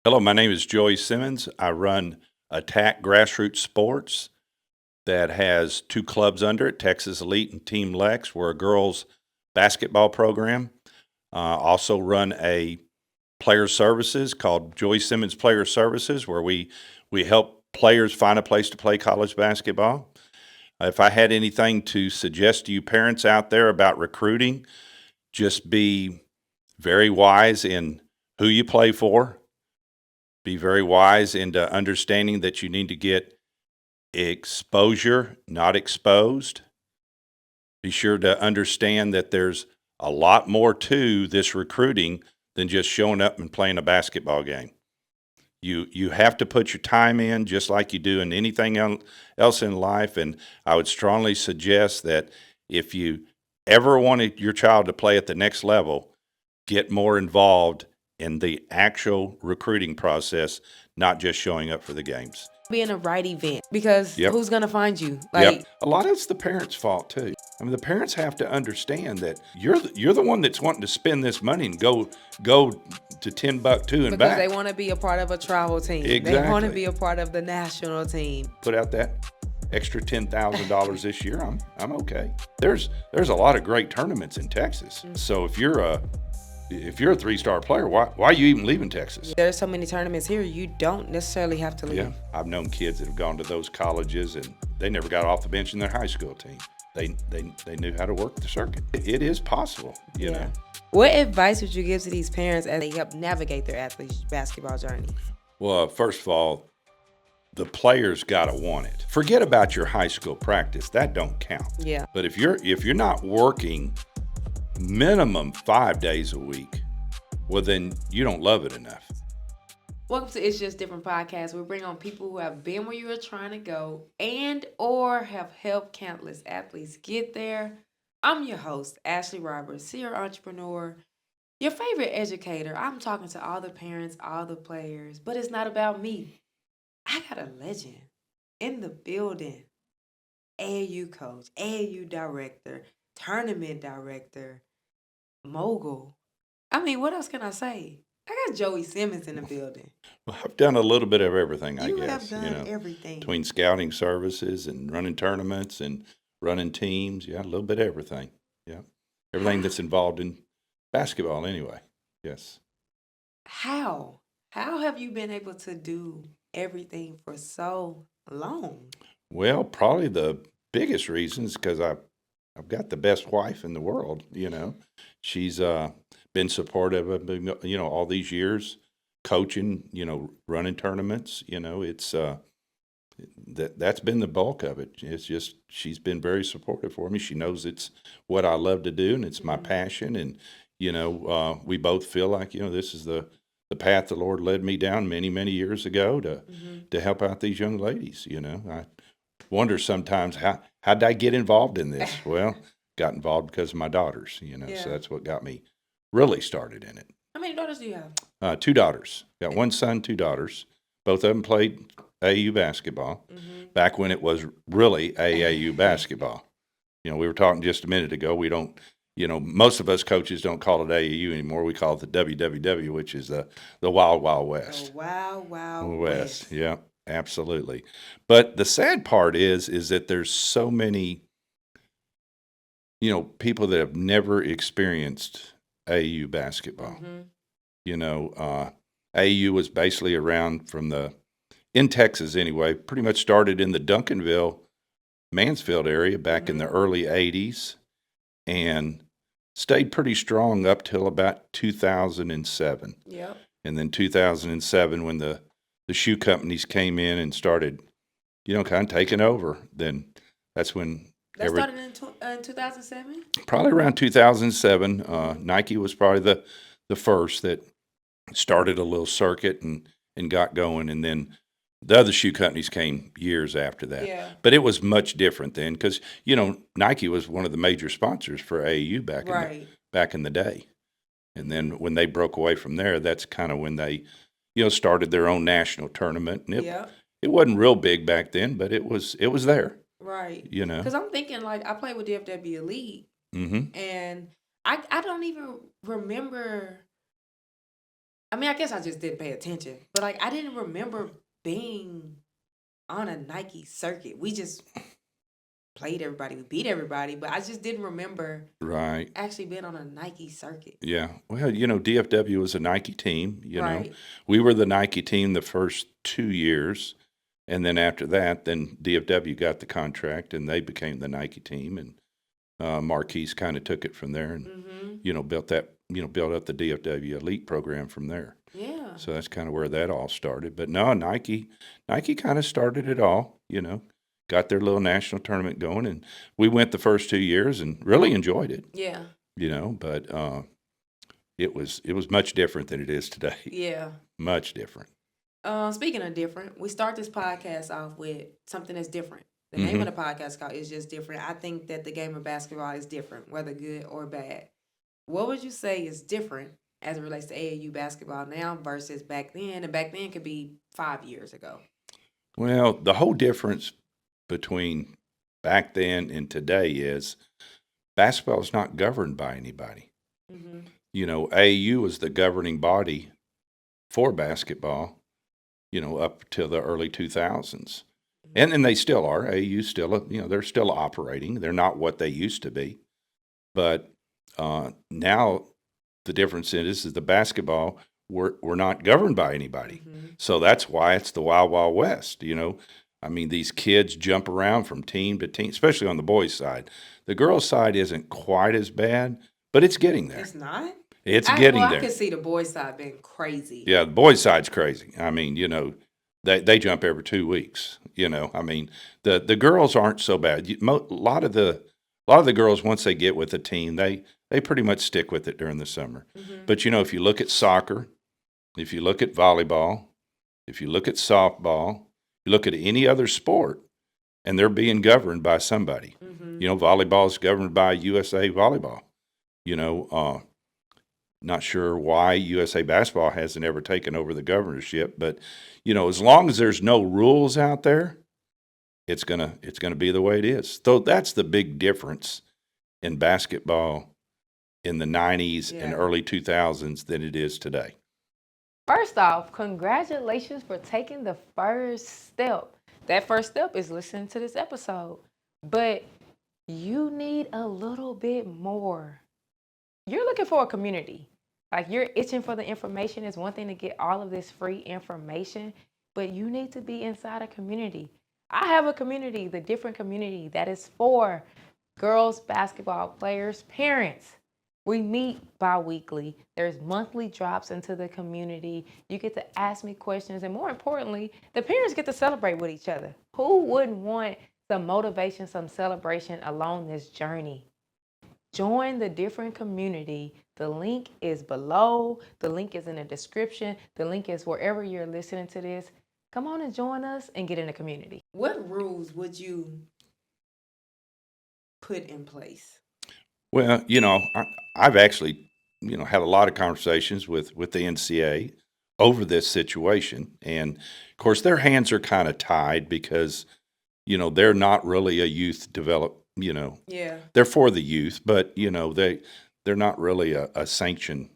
Hello, my name is Joey Simmons. I run Attack Grassroots Sports that has two clubs under it, Texas Elite and Team Lex. We're a girls basketball program. Also run a player services called Joey Simmons Player Services, where we help players find a place to play college basketball. If I had anything to suggest to you parents out there about recruiting, just be very wise in who you play for. Be very wise into understanding that you need to get exposure, not exposed. Be sure to understand that there's a lot more to this recruiting than just showing up and playing a basketball game. You have to put your time in just like you do in anything else in life. And I would strongly suggest that if you ever wanted your child to play at the next level, get more involved in the actual recruiting process, not just showing up for the games. Be in a right event because Yep. who's gonna find you? Yep. A lot of it's the parents' fault too. I mean, the parents have to understand that you're the one that's wanting to spend this money and go to Timbuktu and because back. they want to be a part of a travel team. They want to Exactly. be a part of the national team. Put out that extra $10,000 this year. I'm okay. There's a lot of great tournaments in Texas. So if you're a 3-star player, why are you even leaving Texas? There's so many tournaments here, you don't necessarily have to leave. Yeah, I've known kids that have gone to those colleges and they never got off the bench in their high school team. They knew how to work the circuit. It is possible, you know. What advice would you give to these parents as they help navigate their athlete's basketball journey? Well, first of all, the players gotta want it. Forget about your high school practice; that don't count. Yeah. But if you're not working minimum 5 days a week, well, then you don't love it enough. Welcome to It's Just Different podcast. We bring on people who have been where you were trying to go and or have helped countless athletes get there. I'm your host, Ashley Roberts, serial entrepreneur, your favorite educator. I'm talking to all the parents, all the players, but it's not about me. I got a legend in the building. AAU coach, AAU director, tournament director, mogul. I mean, what else can I say? I got Joey Simmons in the building. Well, I've done a little bit of everything, I You guess. have done everything. Between scouting services and running tournaments and running teams, yeah, a little bit of everything. Yeah, everything that's involved in basketball, anyway. Yes. How? How have you been able to do everything for so long? Well, probably the biggest reason is because I've got the best wife in the world. She's been supportive of me, all these years, coaching, running tournaments. It's that's been the bulk of it. It's just she's been very supportive for me. She knows it's what I love to do and it's my passion. And we both feel like this is the path the Lord led me down many years ago to help out these young ladies. I wonder sometimes how'd I get involved in this? Well, got involved because of my daughters. So that's what got me really started in it. How many daughters do you have? 2 daughters. Got one son, 2 daughters. Both of them played AAU basketball back when it was really AAU basketball. We were talking just a minute ago. We don't, most of us coaches don't call it AAU anymore. We call it the WWW, which is the Wild Wild West. The Wild Wild West. Yeah, absolutely. But the sad part is that there's so many, people that have never experienced AAU basketball. AAU was basically around in Texas anyway, pretty much started in the Duncanville, Mansfield area back in the early 80s and stayed pretty strong up till about 2007. Yep. And then 2007, when the shoe companies came in and started, kind of taking over, then that's when that started in 2007? Probably around 2007. Nike was probably the first that started a little circuit and got going. And then the other shoe companies came years after that. Yeah. But it was much different then because, Nike was one of the major sponsors for AAU back in the day. And then when they broke away from there, that's kind of when they, started their own national tournament. And it wasn't real big back then, but it was there. Right. You know. Because I'm thinking, like, I played with DFW Elite, Mm-hmm. and I don't even remember. I mean, I guess I just didn't pay attention. But like I didn't remember being on a Nike circuit. We just played everybody, we beat everybody, but I just didn't remember Right. actually being on a Nike circuit. Yeah. Well, DFW was a Nike team. Right. We were the Nike team the first 2 years. And then after that, then DFW got the contract and they became the Nike team. And Marquise kind of took it from there and, Mm-hmm. built up the DFW elite program from there. Yeah. So that's kind of where that all started. But no, Nike kind of started it all, got their little national tournament going. And we went the first 2 years and really enjoyed it, Yeah. but it was much different than it is today. Yeah. Much different. Speaking of different, we start this podcast off with something that's different. The name of the podcast called is just different. I think that the game of basketball is different, whether good or bad. What would you say is different as it relates to AAU basketball now versus back then? And back then could be 5 years ago. Well, the whole difference between back then and today is basketball is not governed by anybody. Mm-hmm. AAU was the governing body for basketball, up to the early 2000s. And they still are. AAU still, they're still operating. They're not what they used to be. But now the difference is the basketball, we're not governed by anybody. Mm-hmm. So that's why it's the Wild Wild West, I mean, these kids jump around from team to team, especially on the boys' side. The girls' side isn't quite as bad, but it's getting there. It's not? It's getting I there. could see the boys' side being crazy. Yeah, the boys' side's crazy. I mean, they jump every 2 weeks. I mean, the girls aren't so bad. A lot of the girls, once they get with a team, they pretty much stick with it during the summer. Mm-hmm. But if you look at soccer, if you look at volleyball, if you look at softball, you look at any other sport, and they're being governed by somebody. Mm-hmm. Volleyball is governed by USA Volleyball. Not sure why USA Basketball hasn't ever taken over the governorship, but as long as there's no rules out there, it's gonna be the way it is. So that's the big difference in basketball in the 90s and early 2000s than it is today. First off, congratulations for taking the first step. That first step is listening to this episode. But you need a little bit more. You're looking for a community. Like you're itching for the information. It's one thing to get all of this free information, but you need to be inside a community. I have a community, the different community that is for girls basketball players, parents. We meet bi-weekly. There's monthly drops into the community. You get to ask me questions. And more importantly, the parents get to celebrate with each other. Who wouldn't want some motivation, some celebration along this journey? Join the different community. The link is below. The link is in the description. The link is wherever you're listening to this. Come on and join us and get in the community. What rules would you put in place? Well, I've actually, had a lot of conversations with the NCAA over this situation. And of course, their hands are kind of tied because, they're not really a youth Yeah. they're for the youth, but, they're not really a sanction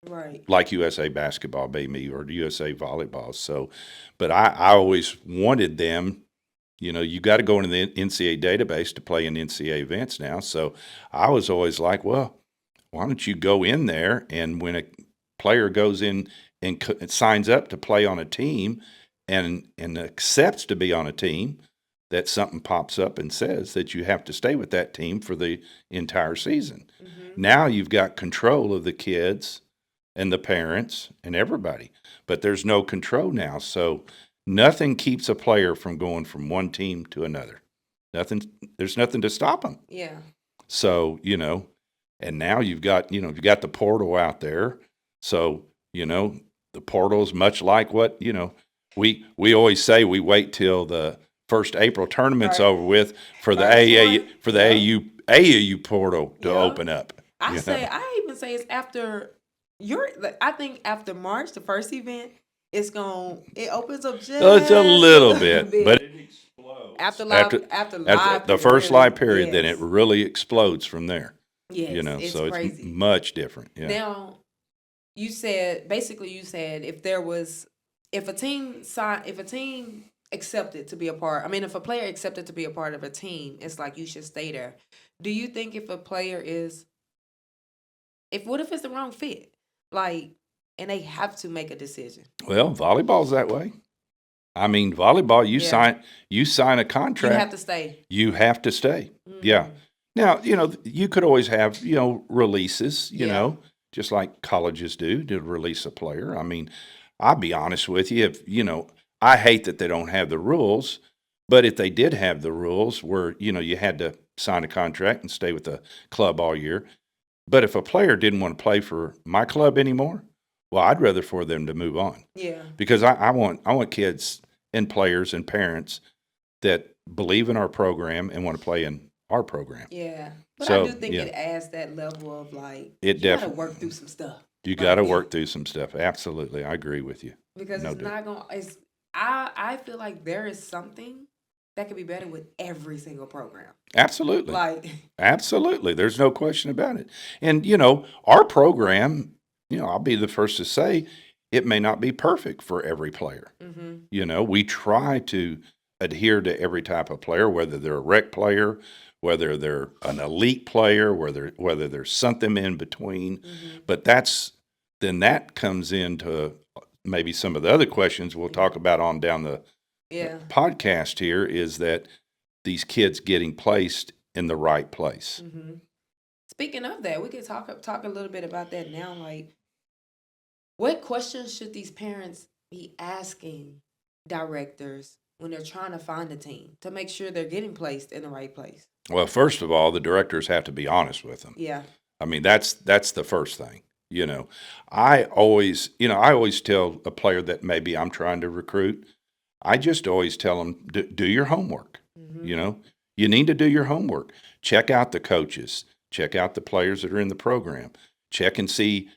Right. like USA Basketball, maybe, or USA Volleyball. So, but I always wanted them. You got to go into the NCAA database to play in NCAA events now. So I was always like, well, why don't you go in there and when a player goes in and signs up to play on a team and accepts to be on a team, that something pops up and says that you have to stay with that team for the entire season. Mm-hmm. Now you've got control of the kids and the parents and everybody, but there's no control now. So nothing keeps a player from going from one team to another. There's nothing to stop them. Yeah. So, and now you've got the portal out there. So, the portal is much like what, we always say we wait till the first April tournament's over with for the AAU portal to open up. I even say it's after I think after March, the first event, it opens up just it's a little bit, but it explodes after the first live period. Then it really explodes from there. Yes, so crazy. it's much different. Yeah. Now, you said if a team accepted to be a part, I mean, if a player accepted to be a part of a team, it's like you should stay there. Do you think if a player is, if what if it's the wrong fit, like, and they have to make a decision? Well, volleyball's that way. I mean, volleyball, you Yeah. sign a You contract, have to stay. you have to stay. Yeah. Mm. Now, you could always have, releases, Yeah. just like colleges do to release a player. I mean, I'll be honest with you, if, I hate that they don't have the rules, but if they did have the rules where, you had to sign a contract and stay with the club all year, but if a player didn't want to play for my club anymore, well, I'd rather for them to move on Yeah. because I want kids and players and parents that believe in our program and want to play in our program. Yeah. But I So, do think yeah, it adds that level of like it you gotta definitely work through some stuff. you got to Like work through some stuff. Absolutely, I agree with you. because No it's doubt. not gonna it's I feel like there is something that could be better with every single program. Absolutely, Like absolutely. There's no question about it. And our program, I'll be the first to say, it may not be perfect for every player. We try to adhere to every type of player, whether they're a rec player, whether they're an elite player, whether there's something in between. But that comes into maybe some of the other questions we'll talk about on down the yeah. podcast here is that these kids getting placed in the right place. Speaking of that, we could talk a little bit about that now. Like, what questions should these parents be asking directors when they're trying to find a team to make sure they're getting placed in the right place? Well, first of all, the directors have to be honest with them. Yeah. I mean, that's the first thing. I always tell a player that maybe I'm trying to recruit, I just always tell them, do your homework. You need to do your homework. Check out the coaches. Check out the players that are in the program. Check and see,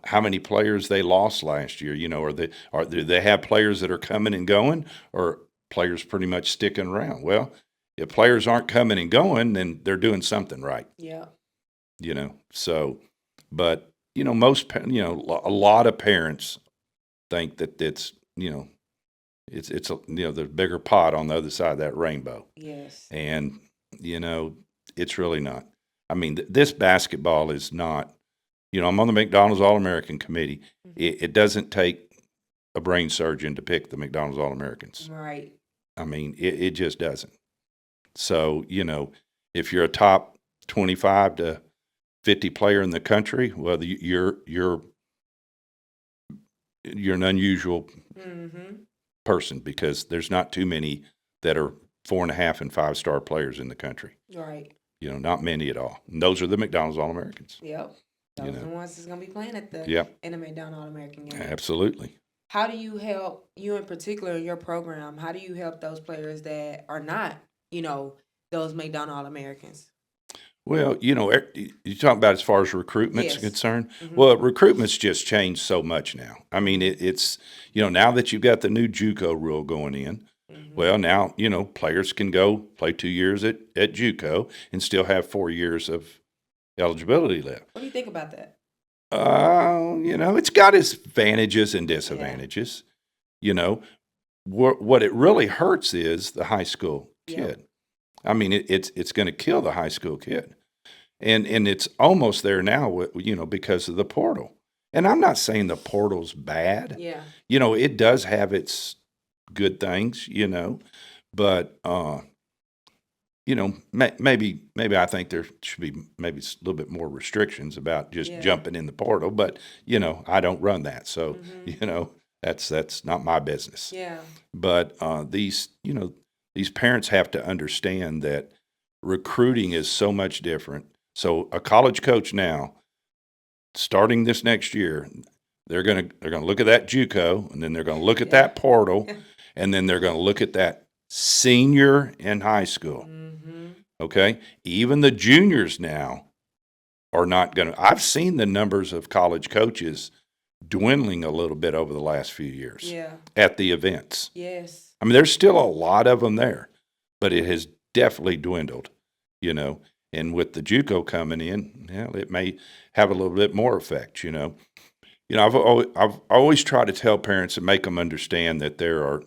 how many players they lost last year. Do they have players that are coming and going, or players pretty much sticking around? Well, if players aren't coming and going, then they're doing something right. Yeah. So, but a lot of parents think that it's the bigger pot on the other side of that rainbow. Yes. And, it's really not. I mean, this basketball is not, I'm on the McDonald's All-American committee. It doesn't take a brain surgeon to pick the McDonald's All-Americans. Right. I mean, it just doesn't. So, if you're a top 25 to 50 player in the country, well, you're an unusual person because there's not too many that are 4.5 and 5-star players in the country. Right. Not many at all. And those are the McDonald's All-Americans. Yep. Those are the ones that's gonna be playing at the in the McDonald's All-American game. Absolutely. How do you help, you in particular in your program, how do you help those players that are not, those McDonald's All-Americans? Well, you talk about as far as recruitment's Yes. concerned. Well, recruitment's just changed so much now. I mean, it's now that you've got the new JUCO rule going in, well, now, players can go play 2 years at JUCO and still have 4 years of eligibility left. What do you think about that? It's got its advantages and disadvantages. What it really hurts is the high school kid. I mean, it's going to kill the high school kid. And it's almost there now, because of the portal. And I'm not saying the portal's bad. Yeah. It does have its good things, but maybe I think there should be maybe a little bit more restrictions about just jumping in the portal. But I don't run that, so that's not my business. Yeah. But these parents have to understand that recruiting is so much different. So a college coach now, starting this next year, they're gonna look at that JUCO, and then they're gonna look at that portal, and then they're gonna look at that senior in high school. Okay, even the juniors now are not gonna. I've seen the numbers of college coaches dwindling a little bit over the last few years. Yeah. At the events. Yes. I mean, there's still a lot of them there, but it has definitely dwindled, And with the JUCO coming in, it may have a little bit more effect, I've always tried to tell parents and make them understand that there are,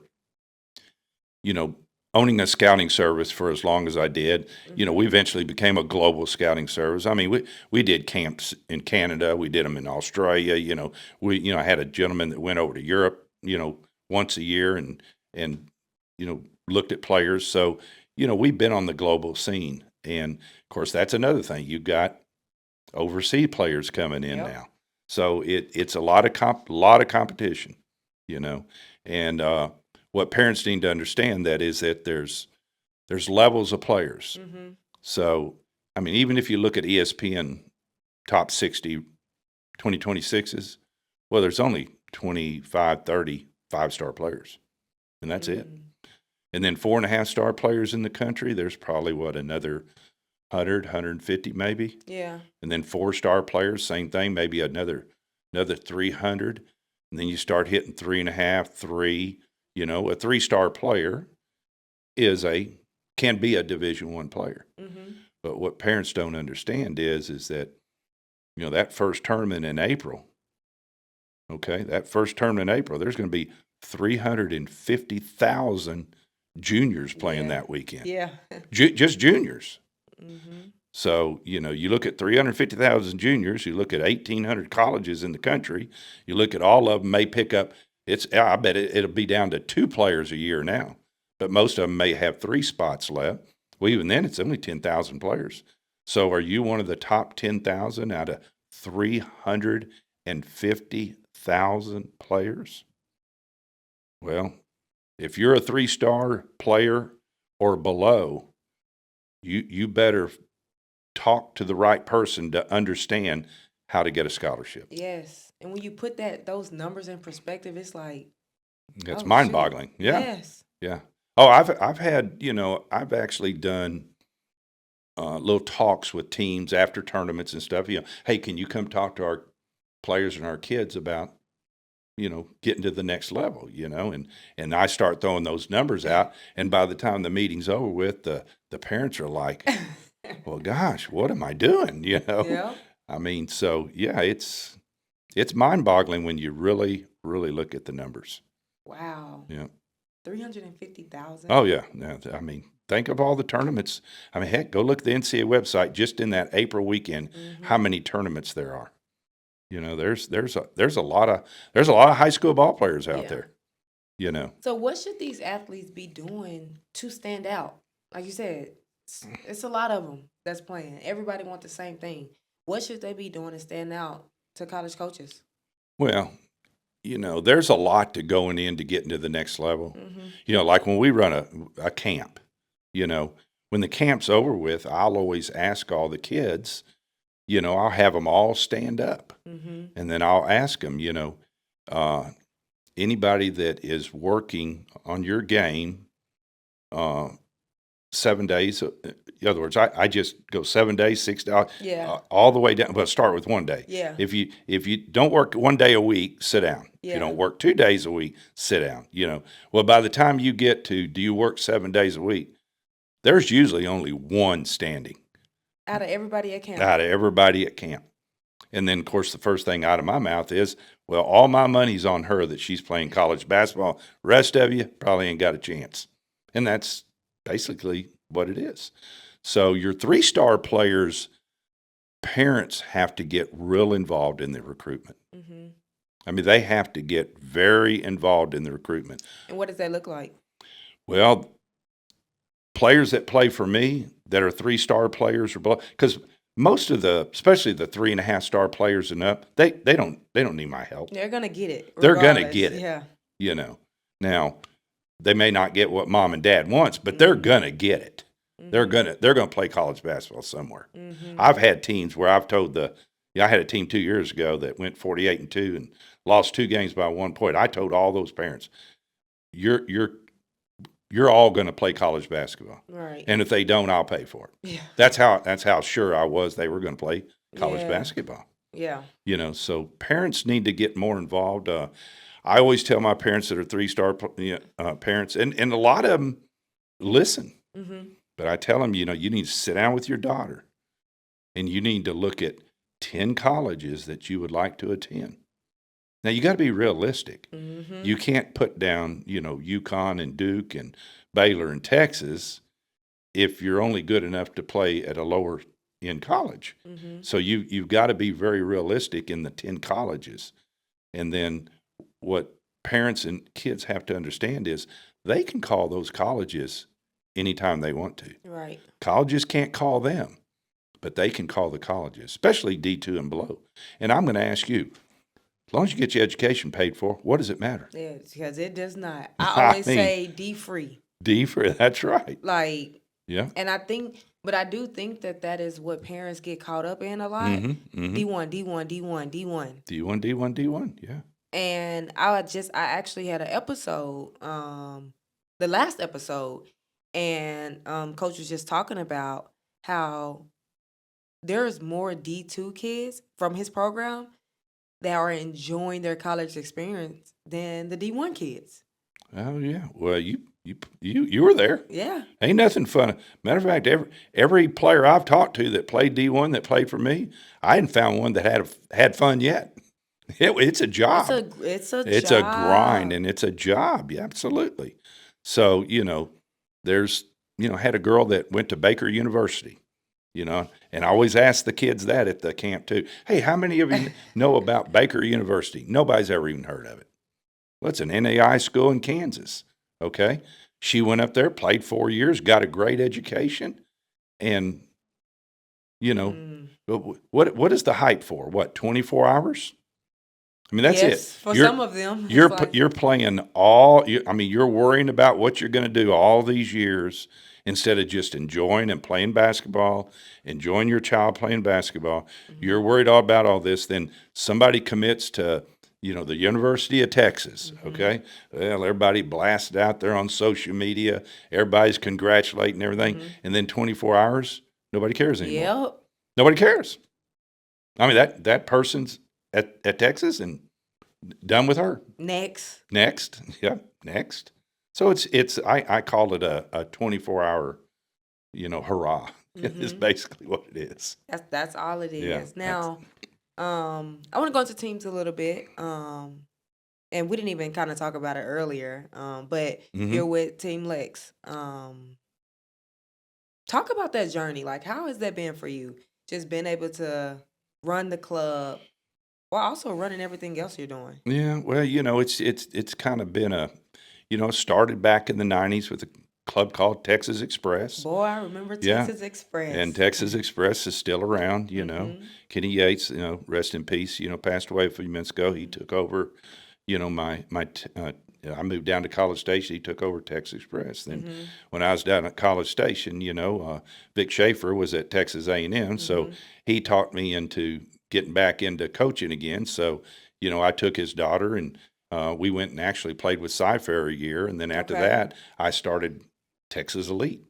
owning a scouting service for as long as I did, we eventually became a global scouting service. I mean, we did camps in Canada, we did them in Australia. I had a gentleman that went over to Europe, once a year and looked at players. So, we've been on the global scene, and of course, that's another thing. You've got overseas players coming in Yep. now, so it's a lot of competition, you know, and what parents need to understand that is that there's levels of players. Mm-hmm. So, I mean, even if you look at ESPN top 60 2026s, well, there's only 25, 30 5-star players, and that's it. And then 4.5-star players in the country, there's probably another 100, 150 maybe. Yeah. And then 4-star players, same thing, maybe another 300. And then you start hitting 3.5, 3. A 3-star player can be a Division I player. Mm-hmm. But what parents don't understand is that that first tournament in April. Okay, that first tournament in April, there's going to be 350,000 juniors playing that weekend. Yeah. Just juniors. Mm-hmm. So, you look at 350,000 juniors, you look at 1,800 colleges in the country, you look at all of them may pick up, I bet it'll be down to 2 players a year now, but most of them may have 3 spots left. Well, even then, it's only 10,000 players. So are you one of the top 10,000 out of 350,000 players? Well, if you're a 3-star player or below, you better talk to the right person to understand how to get a scholarship. Yes. And when you put those numbers in perspective, it's like, It's oh, mind-boggling. shoot. Yeah. Yes. Yeah. Oh, I've had, I've actually done little talks with teams after tournaments and stuff. Hey, can you come talk to our players and our kids about, getting to the next level, and I start throwing those numbers out. And by the time the meeting's over with, the parents are like, well, gosh, what am I doing? Yeah. I mean, so yeah, it's mind-boggling when you really, really look at the numbers. Wow. Yeah. 350,000. Oh yeah. Yeah. I mean, think of all the tournaments. I mean, heck, go look at the NCAA website just in that April weekend, how many tournaments there are. There's a lot of high school ball players out there. So what should these athletes be doing to stand out? Like you said, it's a lot of them that's playing. Everybody wants the same thing. What should they be doing to stand out to college coaches? Well, there's a lot to going in to getting to the next level. Mm-hmm. Like when we run a camp, when the camp's over with, I'll always ask all the kids, I'll have them all stand up. Mm-hmm. And then I'll ask them, anybody that is working on your game 7 days. In other words, I just go 7 days, 6 days, all the way down. But start with 1 day. Yeah. If you don't work 1 day a week, sit down. If you don't work 2 days a week, sit down. Well, by the time you get to, do you work 7 days a week? There's usually only one standing out of everybody at camp. And then, of course, the first thing out of my mouth is, well, all my money's on her that she's playing college basketball. Rest of you probably ain't got a chance. And that's basically what it is. So your 3-star players, parents have to get real involved in the recruitment. Mm-hmm. I mean, they have to get very involved in the recruitment. And what does that look like? Well, players that play for me that are 3-star players, because most of especially the 3.5-star players and up, they don't need my help. They're gonna get it. They're gonna get it. Yeah. Now, they may not get what mom and dad wants, but they're gonna get it. Mm-hmm. They're gonna play college basketball somewhere. Mm-hmm. I've had teams where I've told I had a team 2 years ago that went 48-2 and lost 2 games by 1 point. I told all those parents, you're all going to play college basketball. Right. And if they don't, I'll pay for it. Yeah. That's how sure I was they were going to play college basketball. Yeah. So parents need to get more involved. I always tell my parents that are 3-star parents, and a lot of them listen. Mm-hmm. But I tell them, you need to sit down with your daughter, and you need to look at 10 colleges that you would like to attend. Now you got to be realistic. Mm-hmm. You can't put down, UConn and Duke and Baylor and Texas if you're only good enough to play at a lower end college. Mm-hmm. So you've got to be very realistic in the 10 colleges. And then what parents and kids have to understand is they can call those colleges anytime they want to. Right. Colleges can't call them, but they can call the colleges, especially D2 and below. And I'm going to ask you, as long as you get your education paid for, what does it matter? Yeah, because it does not. I always say D free. D for that's right. Like, Yeah. and I do think that is what parents get caught up in a lot. Mm-hmm. D1, D1, D1, D1. D1, D1, D1. Yeah. And I actually had an episode, the last episode, and Coach was just talking about how there's more D2 kids from his program that are enjoying their college experience than the D1 kids. Oh yeah. Well, you were there. Yeah. Ain't nothing fun. Matter of fact, every player I've talked to that played D1 that played for me, I hadn't found one that had fun yet. It's a job. It's a grind, and it's a job. Yeah, absolutely. So there's had a girl that went to Baker University. And I always ask the kids that at the camp too. Hey, how many of you know about Baker University? Nobody's ever even heard of it. Well, it's an NAI school in Kansas. Okay. She went up there, played 4 years, got a great education. And, what is the hype for? What, 24 hours? I mean, that's yes, it. For some of them. You're playing you're worrying about what you're going to do all these years instead of just enjoying and playing basketball, enjoying your child playing basketball. Mm-hmm. You're worried all about all this. Then somebody commits to, the University of Texas, mm-hmm. Okay? Well, everybody blasted out there on social media. Everybody's congratulating everything. Mm-hmm. And then 24 hours, nobody cares anymore. Yep. Nobody cares. I mean, that person's at Texas and done with her. Next. Yeah, next. So it's I call it a 24-hour, hurrah. Mm-hmm. Is basically what it is. That's all it is. Yeah, now, I want to go into teams a little bit. And we didn't even kind of talk about it earlier. But mm-hmm. You're with Team Lex. Talk about that journey. Like, how has that been for you? Just being able to run the club while also running everything else you're doing. Yeah, well, it's kind of been started back in the 90s with a club called Texas Express. Boy, I remember Texas Express. And Texas Express is still around, Mm-hmm. Kenny Yates, rest in peace, passed away a few minutes ago. He took over, I moved down to College Station. He took over Texas Express. Then mm-hmm. when I was down at College Station, Vic Schaefer was at Texas A&M, mm-hmm. so he talked me into getting back into coaching again. So, I took his daughter and we went and actually played with Cy-Fair a year. And then after that, I started Texas Elite.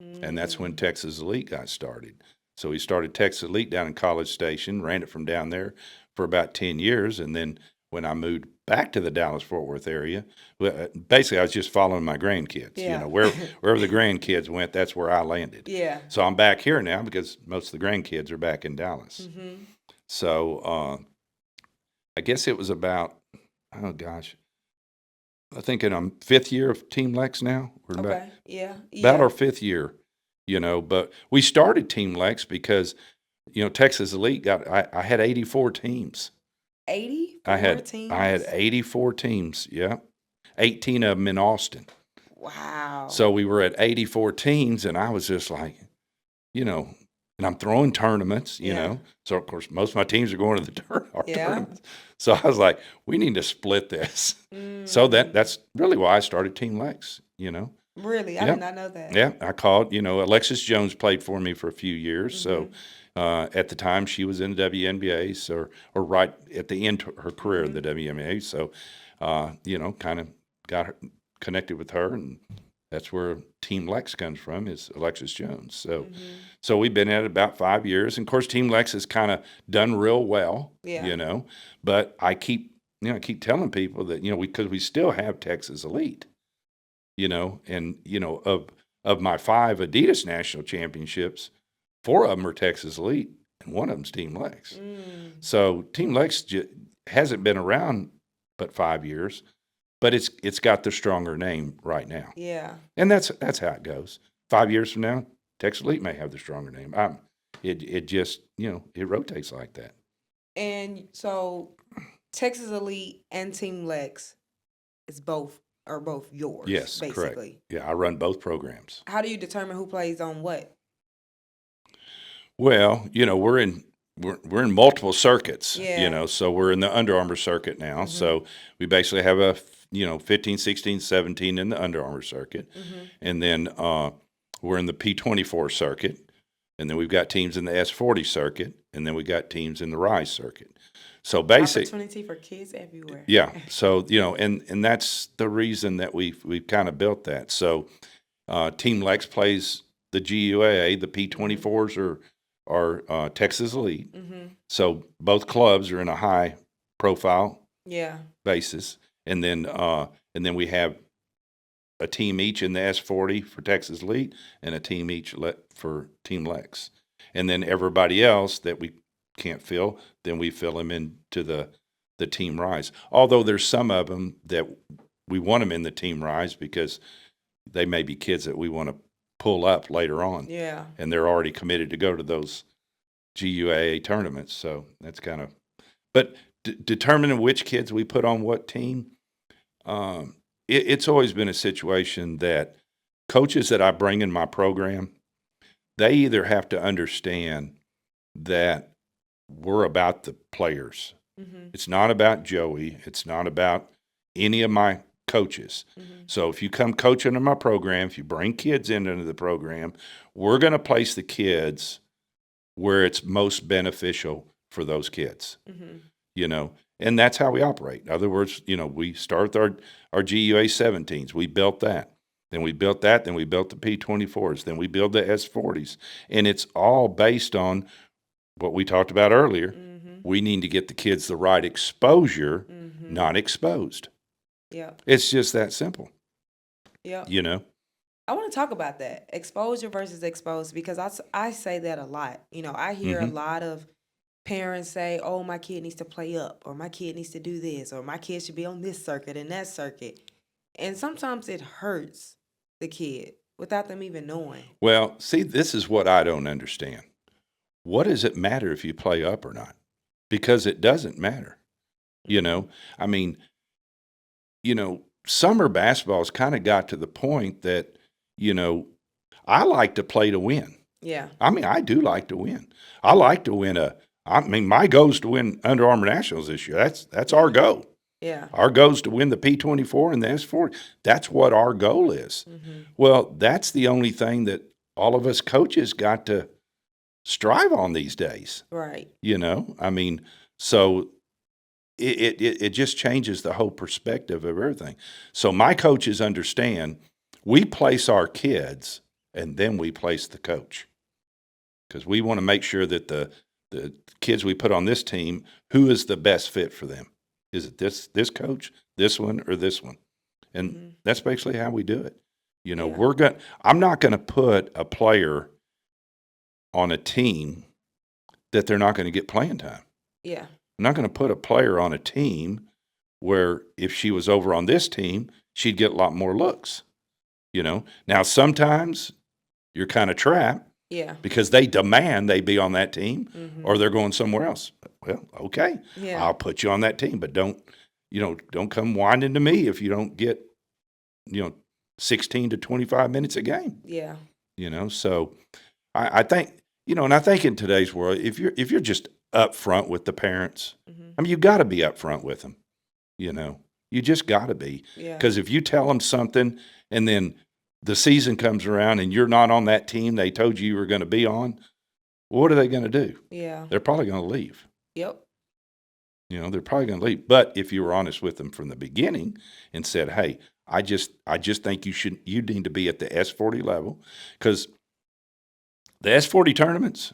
Mm. And that's when Texas Elite got started. So we started Texas Elite down in College Station, ran it from down there for about 10 years. And then when I moved back to the Dallas-Fort Worth area, basically I was just following my grandkids. Yeah. Wherever the grandkids went, that's where I landed. Yeah. So I'm back here now because most of the grandkids are back in Dallas. Mm-hmm. So I guess it was about, I think I'm fifth year of Team Lex now. We're about our fifth year, but we started Team Lex because, Texas Elite I had 84 teams. 84 teams? I had 84 teams, yeah. 18 of them in Austin. Wow. So we were at 84 teams, and I was just like, and I'm throwing tournaments, you know. So, of course, most of my teams are going to the tournaments. So I was like, we need to split this. Mm. So that's really why I started Team Lex, Really? I did not know that. Yeah, I called, Alexis Jones played for me for a few years. Mm-hmm. So at the time, she was in the WNBA, or right at the end of her career in the WNBA. So, kind of got her, connected with her, and that's where Team Lex comes from, is Alexis Jones. So so we've been at it about 5 years. And, of course, Team Lex has kind of done real well, But I keep telling people that, because we still have Texas Elite, and, of my 5 Adidas national championships, 4 of them are Texas Elite, and one of them's Team Lex. Mm. So Team Lex hasn't been around but 5 years. But it's got the stronger name right now, Yeah. and that's how it goes. 5 years from now, Texas Elite may have the stronger name. It just it rotates like that. And so Texas Elite and Team Lex are both yours, Yes, correct. basically. Yeah, I run both programs. How do you determine who plays on what? Well, we're in multiple circuits, Yeah. so we're in the Under Armour circuit now. Mhm. So we basically have 15, 16, 17 in the Under Armour circuit. Mhm. And then we're in the P24 circuit. And then we've got teams in the S40 circuit. And then we got teams in the Rise circuit. So Opportunity for kids everywhere. yeah. So, and that's the reason that we've kind of built that. So Team Lex plays the GUAA, the P24s are Texas Elite. Mhm. So both clubs are in a high profile Yeah. basis. And then we have a team each in the S40 for Texas Elite and a team each for Team Lex. And then everybody else that we can't fill, then we fill them into the Team Rise. Although there's some of them that we want them in the Team Rise because they may be kids that we want to pull up later on. Yeah. And they're already committed to go to those GUAA tournaments. So that's kind of, but determining which kids we put on what team, it's always been a situation that coaches that I bring in my program, they either have to understand that we're about the players. Mhm. It's not about Joey. It's not about any of my coaches. Mhm. So if you come coaching in my program, if you bring kids into the program, we're going to place the kids where it's most beneficial for those kids, Mhm. and that's how we operate. In other words, we start with our GUA 17s. We built that. Then we built that. Then we built the P24s. Then we build the S40s. And it's all based on what we talked about earlier. Mhm. We need to get the kids the right exposure, Mhm. not exposed. Yep. It's just that simple, Yep. I want to talk about that, exposure versus exposed, because I say that a lot. I hear a Mhm. lot of parents say, "Oh, my kid needs to play up," or "My kid needs to do this," or "My kid should be on this circuit and that circuit." And sometimes it hurts the kid without them even knowing. Well, see, this is what I don't understand. What does it matter if you play up or not? Because it doesn't matter. I mean, summer basketball's kind of got to the point that, I like to play to win. Yeah. I mean, I do like to win. I like to win my goal is to win Under Armour Nationals this year. That's our goal. Yeah. Our goal is to win the P24 and the S40. That's what our goal is. Mm-hmm. Well, that's the only thing that all of us coaches got to strive on these days. Right. I mean, so it just changes the whole perspective of everything. So my coaches understand we place our kids and then we place the coach because we want to make sure that the kids we put on this team, who is the best fit for them? Is it this coach, this one, or this one? And Mm-hmm. that's basically how we do it. Yeah. I'm not going to put a player on a team that they're not going to get playing time. Yeah. I'm not going to put a player on a team where if she was over on this team, she'd get a lot more looks. Now sometimes you're kind of trapped Yeah. because they demand they be on that team Mm-hmm. or they're going somewhere else. Well, okay, Yeah. I'll put you on that team, but don't come whining to me if you don't get, 16 to 25 minutes a game. Yeah. So I think, and I think in today's world, if you're just upfront with the parents, Mm-hmm. I mean, you got to be upfront with them. You just got to be, Yeah. because if you tell them something and then the season comes around and you're not on that team they told you were going to be on, what are they going to do? Yeah. They're probably going to leave. Yep. They're probably going to leave. But if you were honest with them from the beginning and said, "Hey, I just think you need to be at the S40 level," because the S40 tournaments,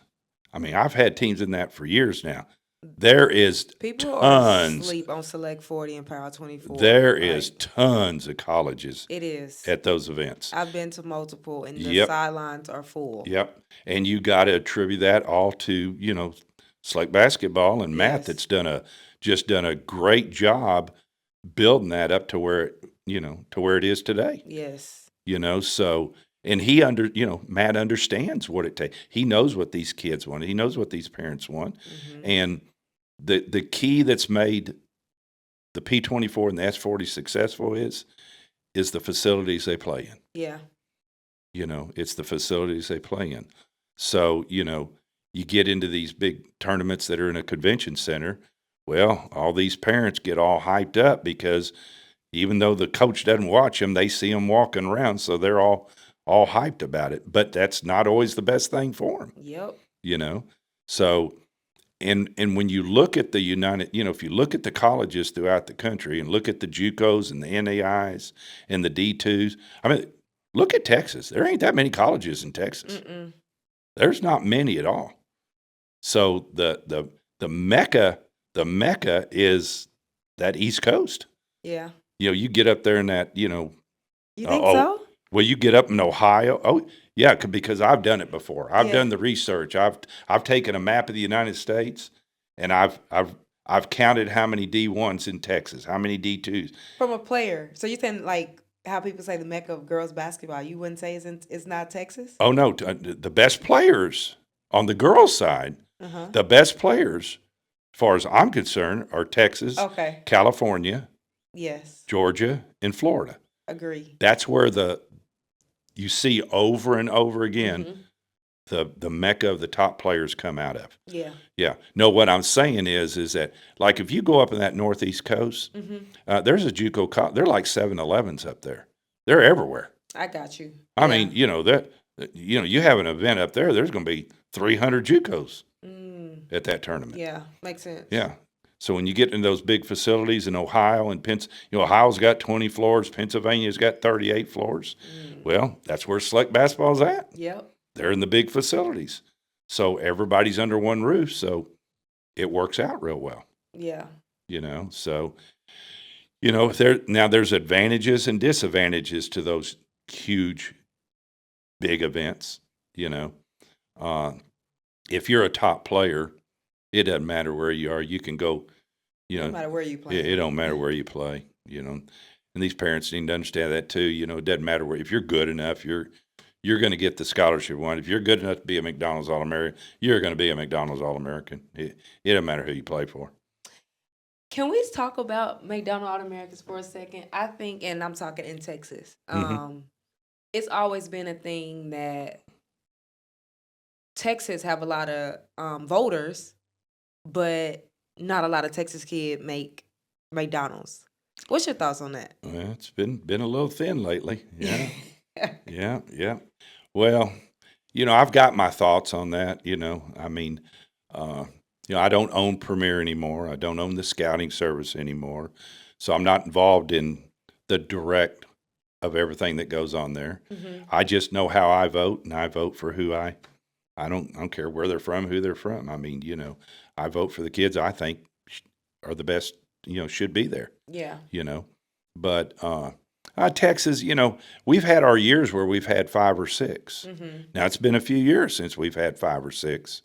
I mean, I've had teams in that for years now. There is People are tons. asleep on Select 40 and Power 24. There is tons of colleges It is. at those events. I've been to multiple, and the Yep. sidelines are full. Yep. And you got to attribute that all to, Select Basketball and Matt Yes. that's done a great job building that up to where, to where it is today, Yes. so, and Matt understands what it takes. He knows what these kids want. He knows what these parents want. Mm-hmm. And the key that's made the P24 and the S40 successful is the facilities they play in. Yeah. It's the facilities they play in. So, you get into these big tournaments that are in a convention center. Well, all these parents get all hyped up because even though the coach doesn't watch them, they see them walking around. So they're all hyped about it. But that's not always the best thing for them. Yep. So, and when you look at the if you look at the colleges throughout the country and look at the JUCOs and the NAIs and the D2s, I mean, look at Texas. There ain't that many colleges in Texas. Mm-mm. There's not many at all. So the mecca is that East Coast. Yeah. You get up there in that, You think so? Well, you get up in Ohio. Oh, yeah, because I've done it before. I've Yeah. done the research. I've taken a map of the United States, and I've counted how many D1s in Texas, how many D2s. From a player. So you saying like how people say the mecca of girls basketball, you wouldn't say it's not Texas? Oh no, the best players on the girls' side, Uh-huh. the best players, as far as I'm concerned, are Texas, Okay. California, Yes. Georgia, and Florida. Agree. That's where you see over and over again Mhm. the mecca of the top players come out of. Yeah. Yeah. No, what I'm saying is that, like, if you go up in that Northeast coast, Mm-hmm. there's a JUCO. They're like 7-Elevens up there. They're everywhere. I got you. I Yeah. mean, you have an event up there. There's going to be 300 JUCOs at that tournament. Yeah, makes sense. Yeah. So when you get into those big facilities in Ohio and Ohio's got 20 floors, Pennsylvania's got 38 floors. Well, that's where select basketball's at. Yep. They're in the big facilities. So everybody's under one roof. So it works out real well. Yeah. So, there's advantages and disadvantages to those huge, big events. If you're a top player, it doesn't matter where you are. You can go, No matter where you play. it don't matter where you play, and these parents need to understand that too. It doesn't matter where, if you're good enough, you're going to get the scholarship one. If you're good enough to be a McDonald's All-American, you're going to be a McDonald's All-American. It doesn't matter who you play for. Can we talk about McDonald's All-Americans for a second? I think, and I'm talking in Texas, it's always been a thing that Texas have a lot of voters, but not a lot of Texas kids make McDonald's. What's your thoughts on that? Well, it's been a little thin lately. Yeah. Yeah. Well, I've got my thoughts on that. I mean, I don't own Premier anymore. I don't own the scouting service anymore. So I'm not involved in the direct of everything that goes on there. Mhm. I just know how I vote, and I vote for who I don't care where they're from, who they're from. I mean, I vote for the kids I think are the best, should be there, Yeah. But Texas, we've had our years where we've had 5 or 6. Mhm. Now, it's been a few years since we've had 5 or 6.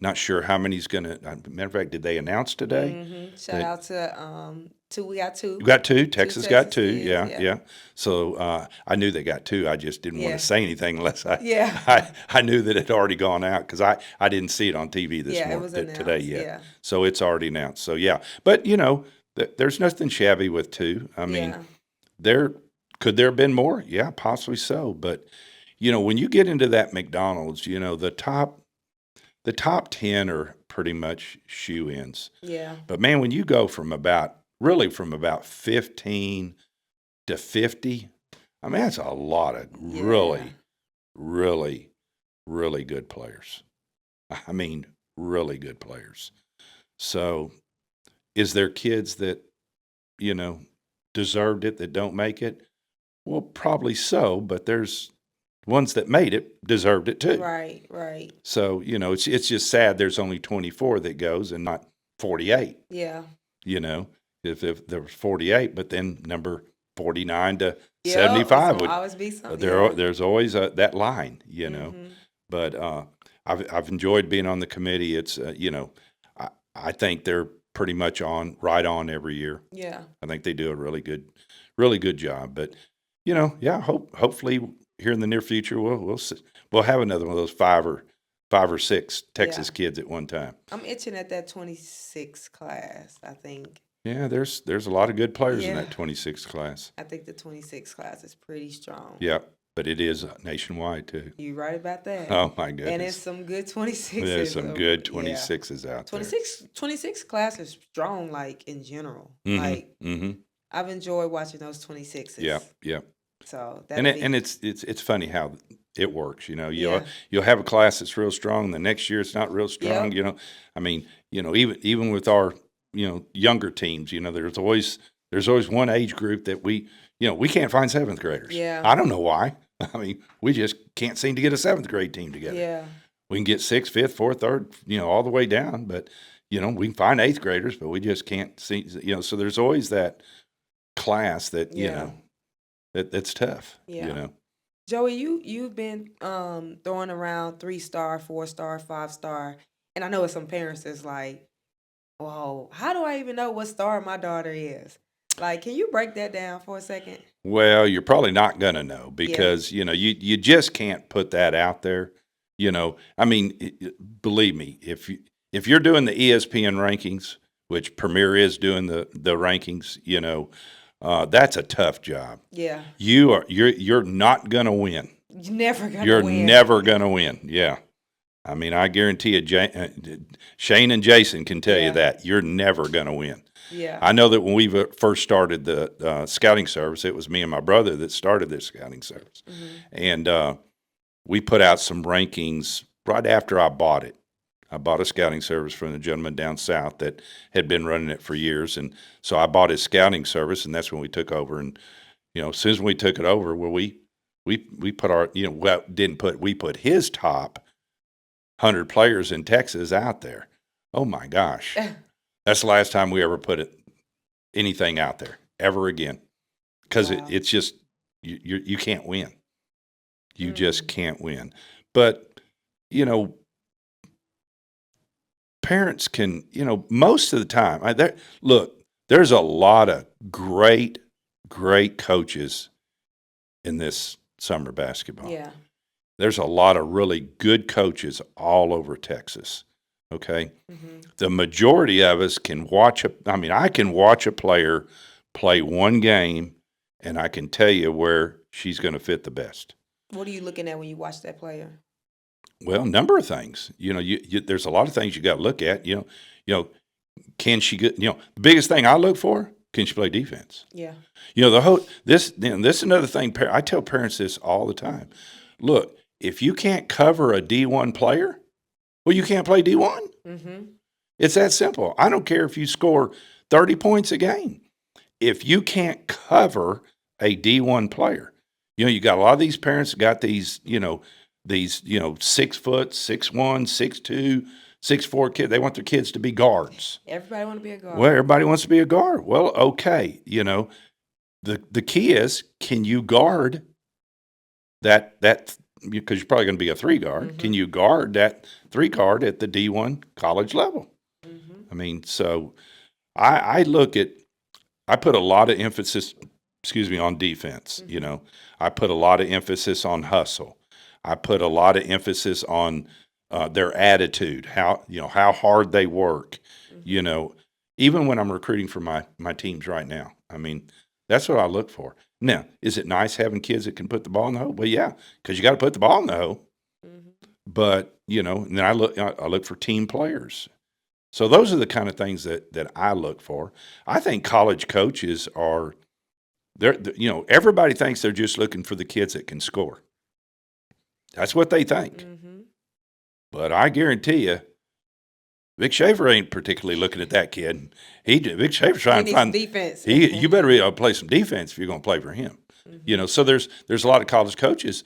Not sure how many's going to, matter of fact, did they announce today? Mhm. Shout out to two. We got 2. You got 2. Texas got 2. kids, Yeah, yeah. yeah. So I knew they got 2. I just didn't want Yeah. to say anything unless Yeah. I knew that it had already gone out because I didn't see it on TV this Yeah, it morning was today announced, yet. yeah. So it's already announced. So yeah, but there's nothing shabby with 2. I mean, Yeah. could there have been more? Yeah, possibly so. But when you get into that McDonald's, the top 10 are pretty much shoe-ins. Yeah. But man, when you go from about 15 to 50, I mean, that's a lot of really, really, really good players. I mean, really good players. So is there kids that, deserved it that don't make it? Well, probably so, but there's ones that made it deserved it too. Right. Right. So, it's just sad there's only 24 that goes and not 48. Yeah. If there was 48, but then number 49 to Yeah, 75 would would always be something. there's always that line, Mhm. But I've enjoyed being on the committee. It's I think they're pretty much right on every year. Yeah. I think they do a really good job. But hopefully here in the near future we'll have another one of those five or six Texas kids at one time. I'm itching at that 26 class, I think. Yeah, there's a lot of good players in Yeah. that 26 class. I think the 26 class is pretty strong. Yeah, but it is nationwide too. You right about that. Oh my goodness. And it's some good 26s. There's some good 26s out there. 26 class is strong, like, in general. Like, I've enjoyed watching those 26s. Yeah. So it's funny how it works. You'll have a class that's real strong. The next year it's not real strong. Yep. I mean, even with our younger teams, there's always one age group that we can't find seventh graders. Yeah. I don't know why. I mean, we just can't seem to get a seventh grade team together. Yeah. We can get sixth, fifth, fourth, third, all the way down, but we can find eighth graders, but we just can't see. So there's always that class that that's tough. Yeah. Joey, you've been throwing around 3-star, 4-star, 5-star, and I know some parents is like, whoa, how do I even know what star my daughter is? Like, can you break that down for a second? Well, you're probably not going to know because, you just can't put that out there. I mean, believe me, if you're doing the ESPN rankings, which Premier is doing the rankings, that's a tough job. Yeah. You're not going to win. You're never going to win. Yeah. I mean, I guarantee you, Shane and Jason can tell you that. You're never going to win. Yeah. I know that when we first started the scouting service, it was me and my brother that started this scouting service. And we put out some rankings right after I bought it. I bought a scouting service from a gentleman down south that had been running it for years. And so I bought his scouting service, and that's when we took over. And, as soon as we took it over, we put our, we put his top 100 players in Texas out there. Oh my gosh. That's the last time we ever put anything out there ever again. Because it's just, you can't win. You just can't win. But, parents can, most of the time, there's a lot of great coaches in this summer basketball. Yeah. There's a lot of really good coaches all over Texas. Okay. The majority of us can I can watch a player play one game and I can tell you where she's going to fit the best. What are you looking at when you watch that player? Well, a number of things. There's a lot of things you got to look at. Can she get? The biggest thing I look for: can she play defense? Yeah. This is another thing. I tell parents this all the time. Look, if you can't cover a D1 player, well, you can't play D1. It's that simple. I don't care if you score 30 points a game. If you can't cover a D1 player, you got a lot of these parents got these 6 foot, 6'1", 6'2", 6'4" kids. They want their kids to be guards. Everybody want to be a guard. Well, everybody wants to be a guard. Well, okay. The key is, can you guard that because you're probably going to be a 3 guard. Can you guard that 3 guard at the D1 college level? I mean, so I put a lot of emphasis, on defense. I put a lot of emphasis on hustle. I put a lot of emphasis on their attitude, how hard they work. Even when I'm recruiting for my teams right now, I mean, that's what I look for. Now, is it nice having kids that can put the ball in the hole? Well, yeah, because you got to put the ball in the hole. But and then I look for team players. So those are the kind of things that I look for. I think college coaches are everybody thinks they're just looking for the kids that can score. That's what they think. But I guarantee you, Vic Schaefer ain't particularly looking at that kid. Vic Schaefer's trying to find defense. You better be able to play some defense if you're going to play for him. So there's a lot of college coaches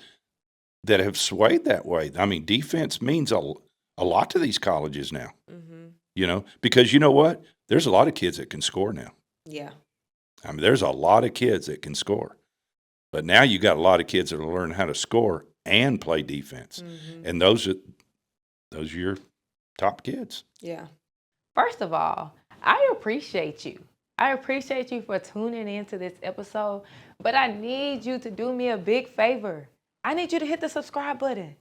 that have swayed that way. I mean, defense means a lot to these colleges now. Because you know what? There's a lot of kids that can score now. Yeah. I mean, there's a lot of kids that can score. But now you got a lot of kids that are learning how to score and play defense. And those are your top kids. Yeah. First of all, I appreciate you. I appreciate you for tuning into this episode, but I need you to do me a big favor. I need you to hit the subscribe button.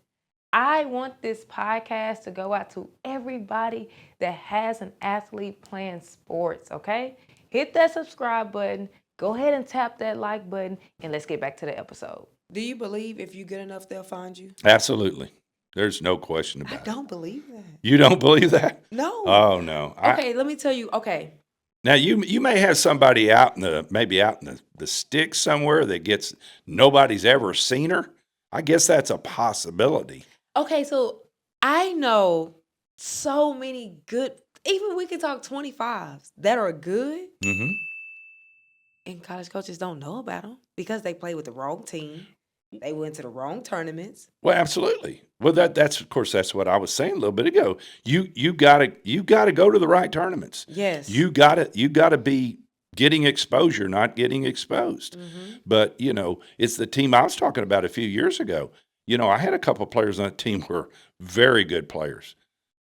I want this podcast to go out to everybody that has an athlete playing sports, okay? Hit that subscribe button, go ahead and tap that like button, and let's get back to the episode. Do you believe if you're good enough, they'll find you? Absolutely. There's no question I about it. don't believe that. You don't believe that? No. Oh, no. Okay, let me tell you. Okay, Now, you may have somebody out in the sticks somewhere that gets nobody's ever seen her. I guess that's a possibility. Okay, so I know so many good, even we could talk 25s that are good, Mm-hmm. and college coaches don't know about them because they play with the wrong team. They went to the wrong tournaments. Well, absolutely. Well, that's of course that's what I was saying a little bit ago. You gotta go to the right tournaments. Yes. You gotta be getting exposure, not getting exposed. Mhm. But it's the team I was talking about a few years ago. I had a couple players on that team who were very good players.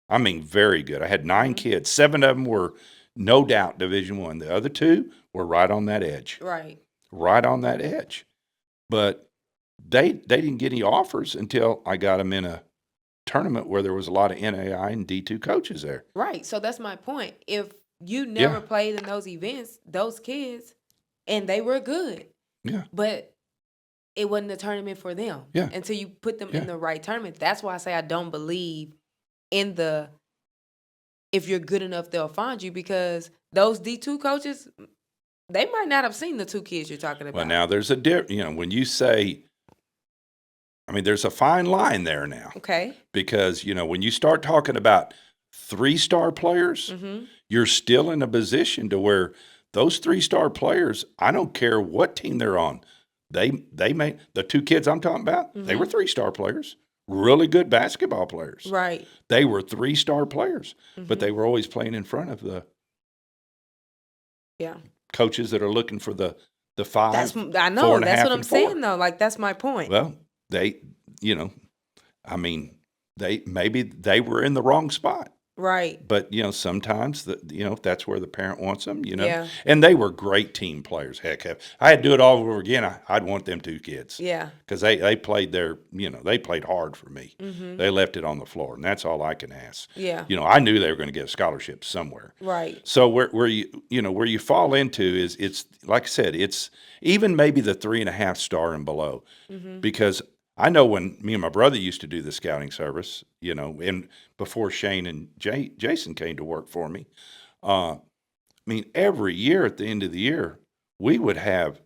I mean, very good. I had 9 kids. 7 of them were no doubt Division I. The other 2 were right on that edge. Right. Right on that edge. But they didn't get any offers until I got them in a tournament where there was a lot of NAI and D2 coaches there. Right. So that's my point. If you never played in those events, those kids, and they were good, Yeah. but it wasn't a tournament for them Yeah. until you put them Yeah. in the right tournament. That's why I say I don't believe in the if you're good enough, they'll find you, because those D2 coaches, they might not have seen the 2 kids you're talking about. Well, now there's a when you say, I mean, there's a fine line there now. Okay. Because, when you start talking about 3-star players, Mm-hmm. you're still in a position to where those 3-star players, I don't care what team they're on, they may, the 2 kids I'm talking about, they were 3-star players, really good basketball players. Right. They were 3-star players, but they were always playing in front of the coaches that are looking for the 5. I know. 4.5, That's what I'm and 4. saying, though. Like, that's my point. Well, I mean, maybe they were in the wrong spot. Right. But, sometimes, that's where the parent wants them, Yeah. And they were great team players. Heck, if I had to do it all over again, I'd want them 2 kids. Yeah. Because they played they played hard for me. Mm-hmm. They left it on the floor, and that's all I can ask. Yeah. I knew they were going to get a scholarship somewhere. Right. So where you fall into is, it's like I said, it's even maybe the 3.5-star and below, because I know when me and my brother used to do the scouting service, and before Shane and Jason came to work for me, I mean, every year at the end of the year, we would have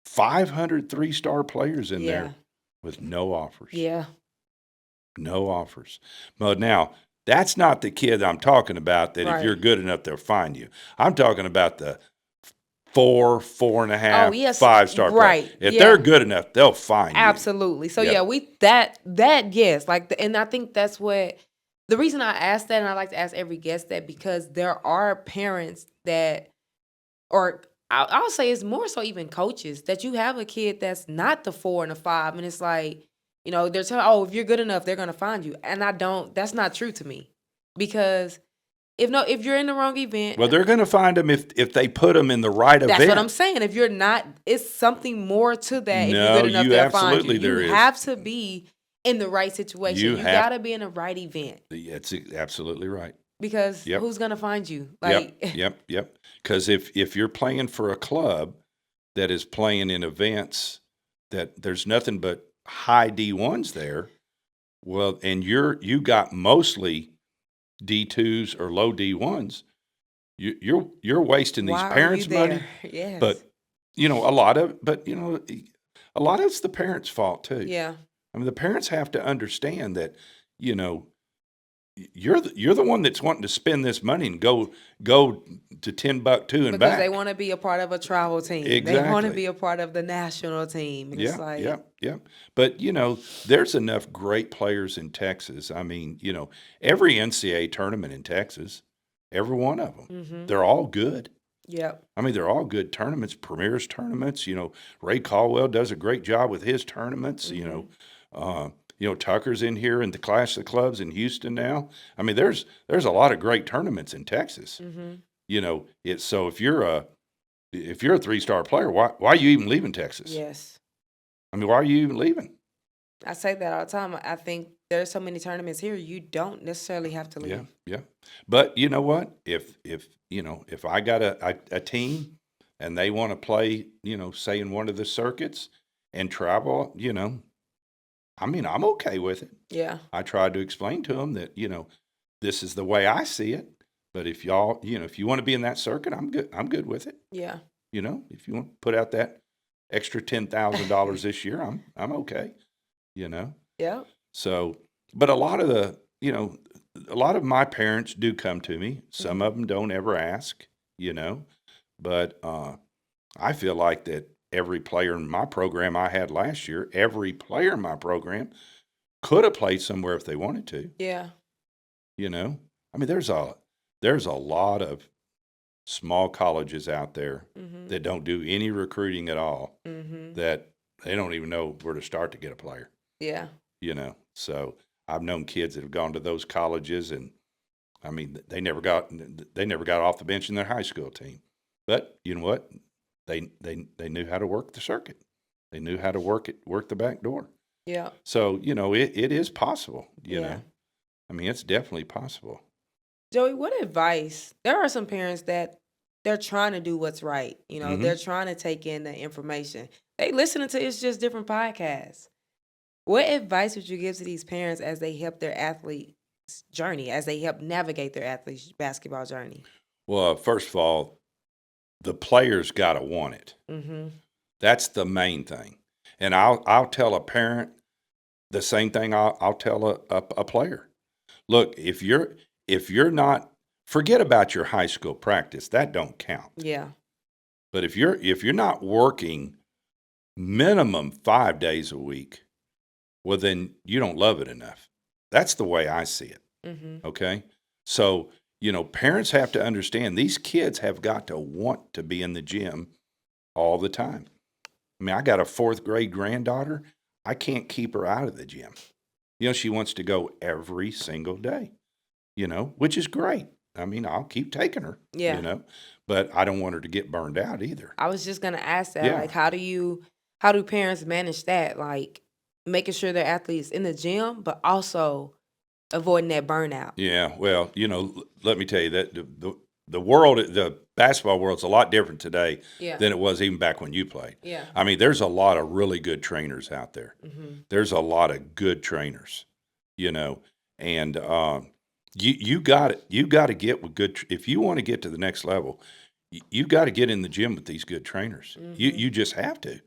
500 3-star players in there with no offers. Yeah. No offers. But now, that's not the kid I'm talking about that Right. if you're good enough, they'll find you. I'm talking about the 4.5, Oh, yes. 5-star Right. player. If Yeah. they're good enough, they'll find you. Absolutely. So Yep. yeah, that yes, and I think that's what the reason I asked that, and I like to ask every guest that, because there are parents that, or I'll say it's more so even coaches, that you have a kid that's not the 4 and a 5, and it's like, they're telling, if you're good enough, they're gonna find you, and that's not true to me, because if you're in the wrong event, Well, they're going to find them if they put them in the right event. that's what I'm saying. If you're not, it's something more to that. If No, you're good enough, you they'll find absolutely you. there You is. have to be in the right situation. You You have- got to be in the right event, That's absolutely right. because Yep. who's gonna find you? Like, Yep. Because if you're playing for a club that is playing in events that there's nothing but high D1s there, well, and you got mostly D2s or low D1s, you're wasting these why parents' are you money. there? Yes. But a lot of it's the parents' fault too. yeah, I mean, the parents have to understand that, you're the one that's wanting to spend this money and go to Timbuktu and because back. they want to be a part of a travel team. They want to Exactly. be a part of the national team. And it's like, Yeah. But there's enough great players in Texas. I mean, every NCAA tournament in Texas, every one of them, Mhm. they're all good. Yep. I mean, they're all good tournaments, Premier's tournaments. Ray Caldwell does a great job with his tournaments. Tucker's in here in the Clash of the Clubs in Houston now. I mean, there's a lot of great tournaments in Texas. Mhm. it's so if you're a 3-star player, why are you even leaving Texas? Yes. I mean, why are you even leaving? I say that all the time. I think there's so many tournaments here, you don't necessarily have to Yeah, leave. yeah. But you know what? If I got a team and they want to play, say in one of the circuits and travel, I mean, I'm okay with it. Yeah. I tried to explain to them that, this is the way I see it. But if y'all, if you want to be in that circuit, I'm good. I'm good with it. Yeah. If you want to put out that extra $10,000 this year, I'm okay. Yep. So, but a lot of my parents do come to me. Some Mhm. of them don't ever ask, but I feel like that every player in my program I had last year, every player in my program could have played somewhere if they wanted to. Yeah. I mean, there's a lot of small colleges out there Mhm. that don't do any recruiting at all, Mhm. that they don't even know where to start to get a player. Yeah. So I've known kids that have gone to those colleges, and I mean, they never got off the bench in their high school team. But you know what? They knew how to work the circuit. They knew how to work the back door. Yeah. So, it is possible, Yeah. I mean, it's definitely possible. Joey, what advice? There are some parents that they're trying to do what's right. They're Mhm. trying to take in the information. They listening to It's Just Different podcasts. What advice would you give to these parents as they help their athletes journey, as they help navigate their athletes basketball journey? Well, first of all, the players gotta want it. Mm-hmm. That's the main thing. And I'll tell a parent the same thing I'll tell a player. Look, if you're not, forget about your high school practice. That don't count. Yeah. But if you're not working minimum 5 days a week, well, then you don't love it enough. That's the way I see it. Mm-hmm. Okay? So, parents have to understand these kids have got to want to be in the gym all the time. I mean, I got a 4th grade granddaughter. I can't keep her out of the gym. She wants to go every single day, which is great. I mean, I'll keep taking her, Yeah. but I don't want her to get burned out either. I was just gonna ask that. Yeah. Like, how do parents manage that? Like making sure their athletes in the gym, but also avoiding that burnout. Yeah. Well, let me tell you that the world, the basketball world's a lot different today Yeah. than it was even back when you played. Yeah. I mean, there's a lot of really good trainers out there. Mm-hmm. There's a lot of good trainers, and you got it. You got to get with good. If you want to get to the next level, you got to get in the gym with these good trainers. You Mm-hmm. you just have to.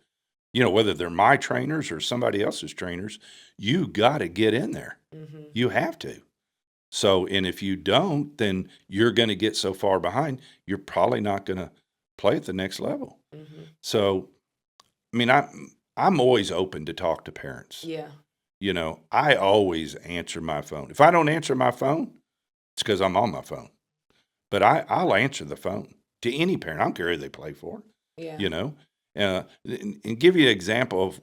Whether they're my trainers or somebody else's trainers, you got to get in there. Mm-hmm. You have to. So, and if you don't, then you're going to get so far behind, you're probably not going to play at the next level. Mm-hmm. So, I mean, I'm always open to talk to parents. Yeah. I always answer my phone. If I don't answer my phone, it's because I'm on my phone. But I'll answer the phone to any parent. I don't care who they play for. Yeah. And give you an example of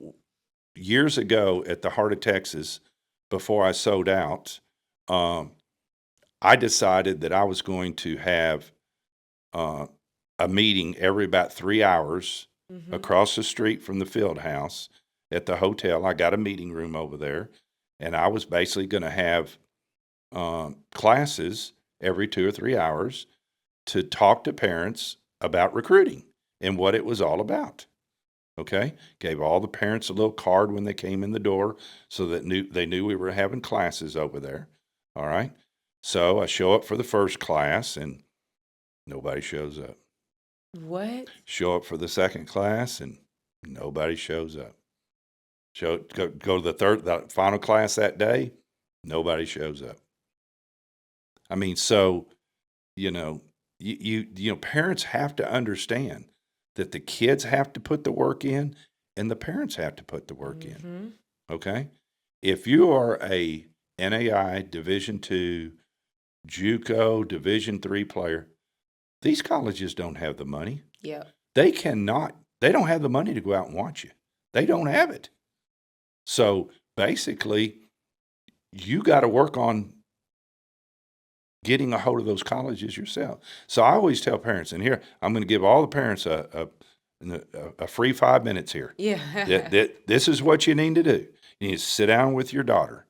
years ago at the Heart of Texas, before I sold out, I decided that I was going to have a meeting every about 3 hours Mm-hmm. across the street from the field house at the hotel. I got a meeting room over there, and I was basically going to have classes every 2 or 3 hours to talk to parents about recruiting and what it was all about. Okay, gave all the parents a little card when they came in the door so that they knew we were having classes over there. All right, so I show up for the first class and nobody shows up. What? Show up for the second class and nobody shows up. Go to the final class that day, nobody shows up. I mean, so parents have to understand that the kids have to put the work in and the parents have to put the work in. Mm-hmm. Okay? If you are a NAI Division II, JUCO Division III player, these colleges don't have the money. Yeah. They don't have the money to go out and watch you. They don't have it. So basically, you got to work on getting a hold of those colleges yourself. So I always tell parents, and here I'm going to give all the parents a free 5 minutes here. Yeah. This is what you need to do. You need to sit down with your daughter,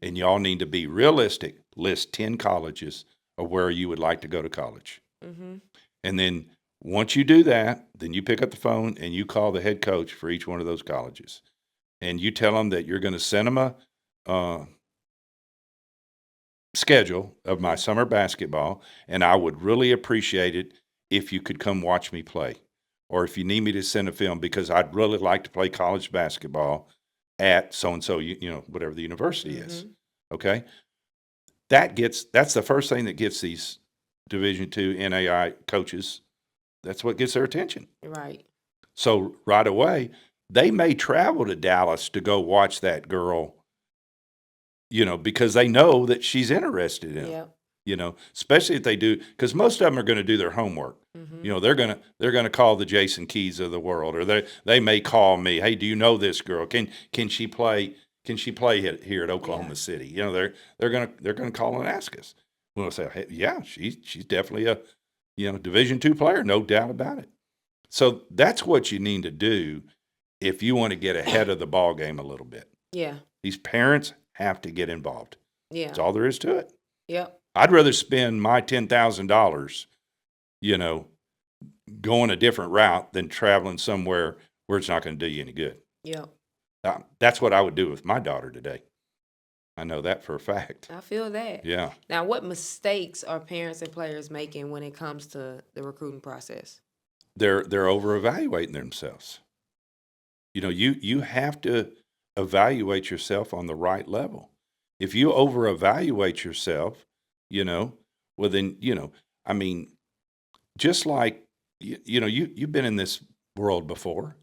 and y'all need to be realistic. List 10 colleges of where you would like to go to college. Mm-hmm. And then once you do that, then you pick up the phone and you call the head coach for each one of those colleges. And you tell them that you're going to send them a schedule of my summer basketball, and I would really appreciate it if you could come watch me play, or if you need me to send a film, because I'd really like to play college basketball at so-and-so, whatever the university is. Okay? That's the first thing that gets these Division II NAI coaches. That's what gets their attention. Right. So right away, they may travel to Dallas to go watch that girl, because they know that she's interested in it. Yep. Especially if they do, because most of them are going to do their homework. Mm-hmm. They're gonna call the Jason Keys of the world, or they may call me. Hey, do you know this girl? Can she play? Can she play here at Oklahoma City? They're gonna call and ask us. We'll say, hey, yeah, she's definitely a Division II player, no doubt about it. So that's what you need to do if you want to get ahead of the ball game a little bit. Yeah. These parents have to get involved. Yeah. That's all there is to it. Yep. I'd rather spend my $10,000, going a different route than traveling somewhere where it's not going to do you any good. Yep. That's what I would do with my daughter today. I know that for a fact. I feel that. Yeah. Now, what mistakes are parents and players making when it comes to the recruiting process? They're over-evaluating themselves. You have to evaluate yourself on the right level. If you over-evaluate yourself, well then, I mean, just like, you've been in this world before,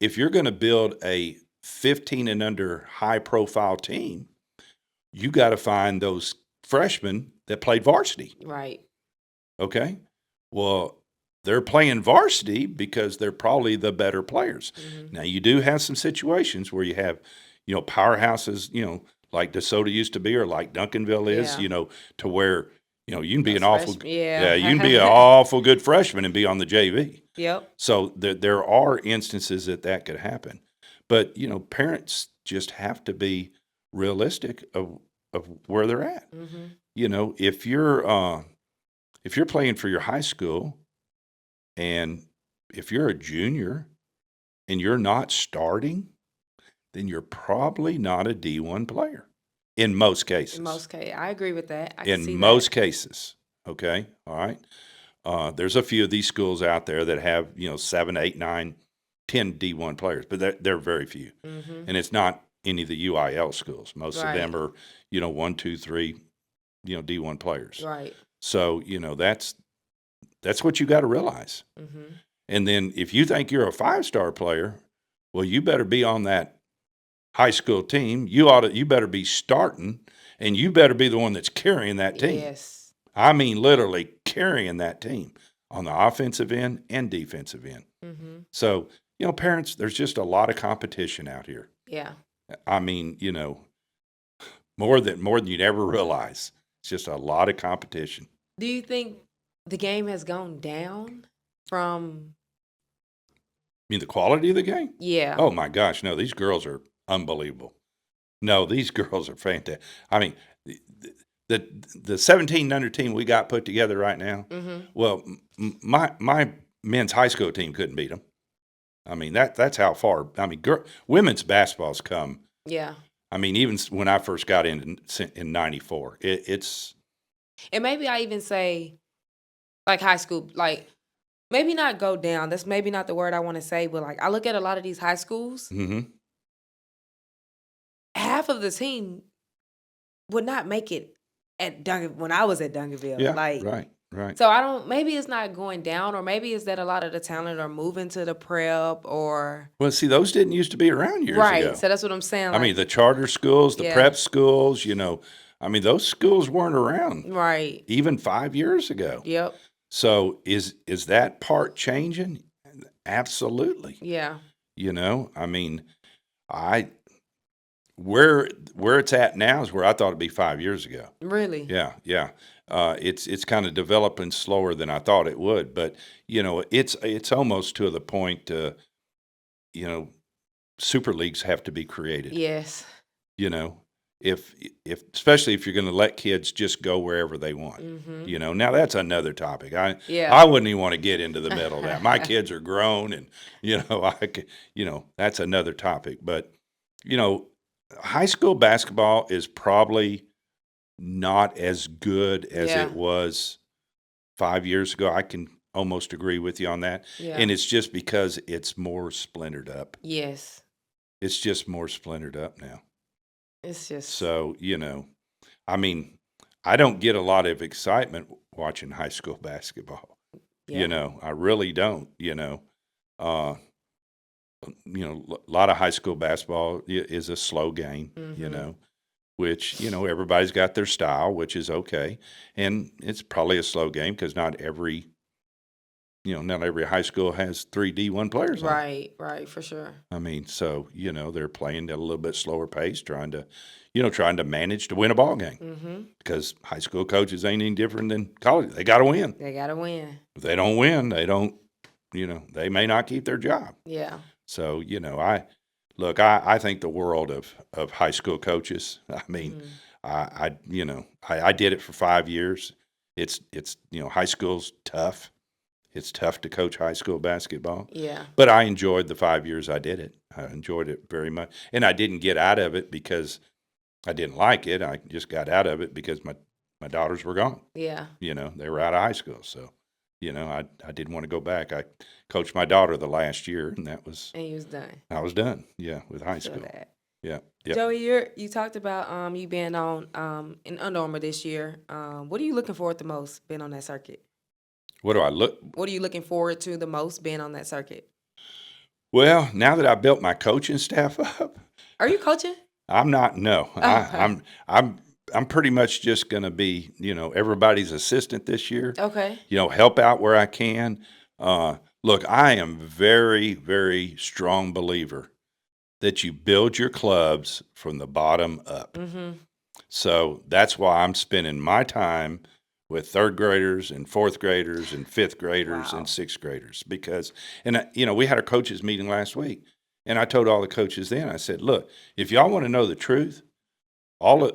if you're going to build a 15 and under high-profile team, you got to find those freshmen that played varsity. Right. Okay? Well, they're playing varsity because they're probably the better players. Mm-hmm. Now, you do have some situations where you have, powerhouses, like DeSoto used to be, or like Duncanville is, to where, you can be you can be an awful good freshman and be on the JV. Yep. So there are instances that could happen. But, parents just have to be realistic of where they're at. Mm-hmm. If you're playing for your high school, and if you're a junior and you're not starting, then you're probably not a D1 player in most cases. In most cases. I agree with that. In most cases. Okay. All right. There's a few of these schools out there that have, 7, 8, 9, 10 D1 players, but they're very few. Mm-hmm. And it's not any of the UIL schools. Most Right. of them are, 1, 2, 3, D1 players. Right. So, that's what you got to realize. Mm-hmm. And then if you think you're a 5-star player, well, you better be on that high school team. You better be starting, and you better be the one that's carrying that team. Yes. I mean, literally carrying that team on the offensive end and defensive end. Mm-hmm. So, parents, there's just a lot of competition out here. Yeah. I mean, more than you'd ever realize. It's just a lot of competition. Do you think the game has gone down from? I mean, the quality of the game? Yeah. Oh my gosh, no, these girls are unbelievable. No, these girls are fantastic. I mean, the 17 under team we got put together right now. Mm-hmm. Well, my men's high school team couldn't beat them. I mean, that's how far. I mean, women's basketball's come. Yeah. I mean, even when I first got in '94, it's. And maybe I even say, like high school, like maybe not go down. That's maybe not the word I want to say, but like I look at a lot of these high schools. Mm-hmm. Half of the team would not make it at when I was at Duncanville. Yeah, like, right. So maybe it's not going down, or maybe it's that a lot of the talent are moving to the prep, or. Well, see, those didn't used to be around years Right. ago. So that's what I'm saying. I mean, the charter schools, the Yeah. prep schools, I mean, those schools weren't around Right. even 5 years ago. Yep. So is that part changing? Absolutely. Yeah. I mean, where it's at now is where I thought it'd be 5 years ago. Really? Yeah, yeah. It's kind of developing slower than I thought it would, but it's almost to the point. You know, super leagues have to be created. Yes. You know, if especially if you're going to let kids just go wherever they want. Mm-hmm. Now that's another topic. I Yeah. wouldn't even want to get into the middle of that. My kids are grown, and that's another topic. But you know, high school basketball is probably not as good as Yeah. it was 5 years ago. I can almost agree with you on that. Yeah. And it's just because it's more splintered up. Yes. It's just more splintered up now. It's just So, I mean, I don't get a lot of excitement watching high school basketball. yeah. I really don't, Uh, a lot of high school basketball is a slow game, Mm-hmm. which, everybody's got their style, which is okay. And it's probably a slow game because not every high school has three D1 players on it. Right, for sure. I mean, so, they're playing at a little bit slower pace, trying to manage to win a ball game Mm-hmm. because high school coaches ain't any different than college. They got to win. They gotta win. If they don't win, they may not keep their job. Yeah. So, I think the world of high school coaches. I mean, I did it for 5 years. It's high school's tough. It's tough to coach high school basketball, Yeah. but I enjoyed the 5 years I did it. I enjoyed it very much, and I didn't get out of it because I didn't like it. I just got out of it because my daughters were gone. Yeah. They were out of high school, so I didn't want to go back. I coached my daughter the last year, and And you was done. I was done. Yeah, with high Feel school. that. Yeah, yeah. Joey, you talked about you being on in Under Armour this year. What are you looking forward to most being on that circuit? What do I look? What are you looking forward to the most being on that circuit? Well, now that I built my coaching staff up, Are you coaching? I'm not. No, Okay. I'm pretty much just going to be everybody's assistant this year. Okay. Help out where I can. Look, I am very, very strong believer that you build your clubs from the bottom up. Mm-hmm. So that's why I'm spending my time with third graders and fourth graders and fifth graders Wow. and sixth graders we had our coaches meeting last week, and I told all the coaches then, I said, look, if y'all want to know the truth, all of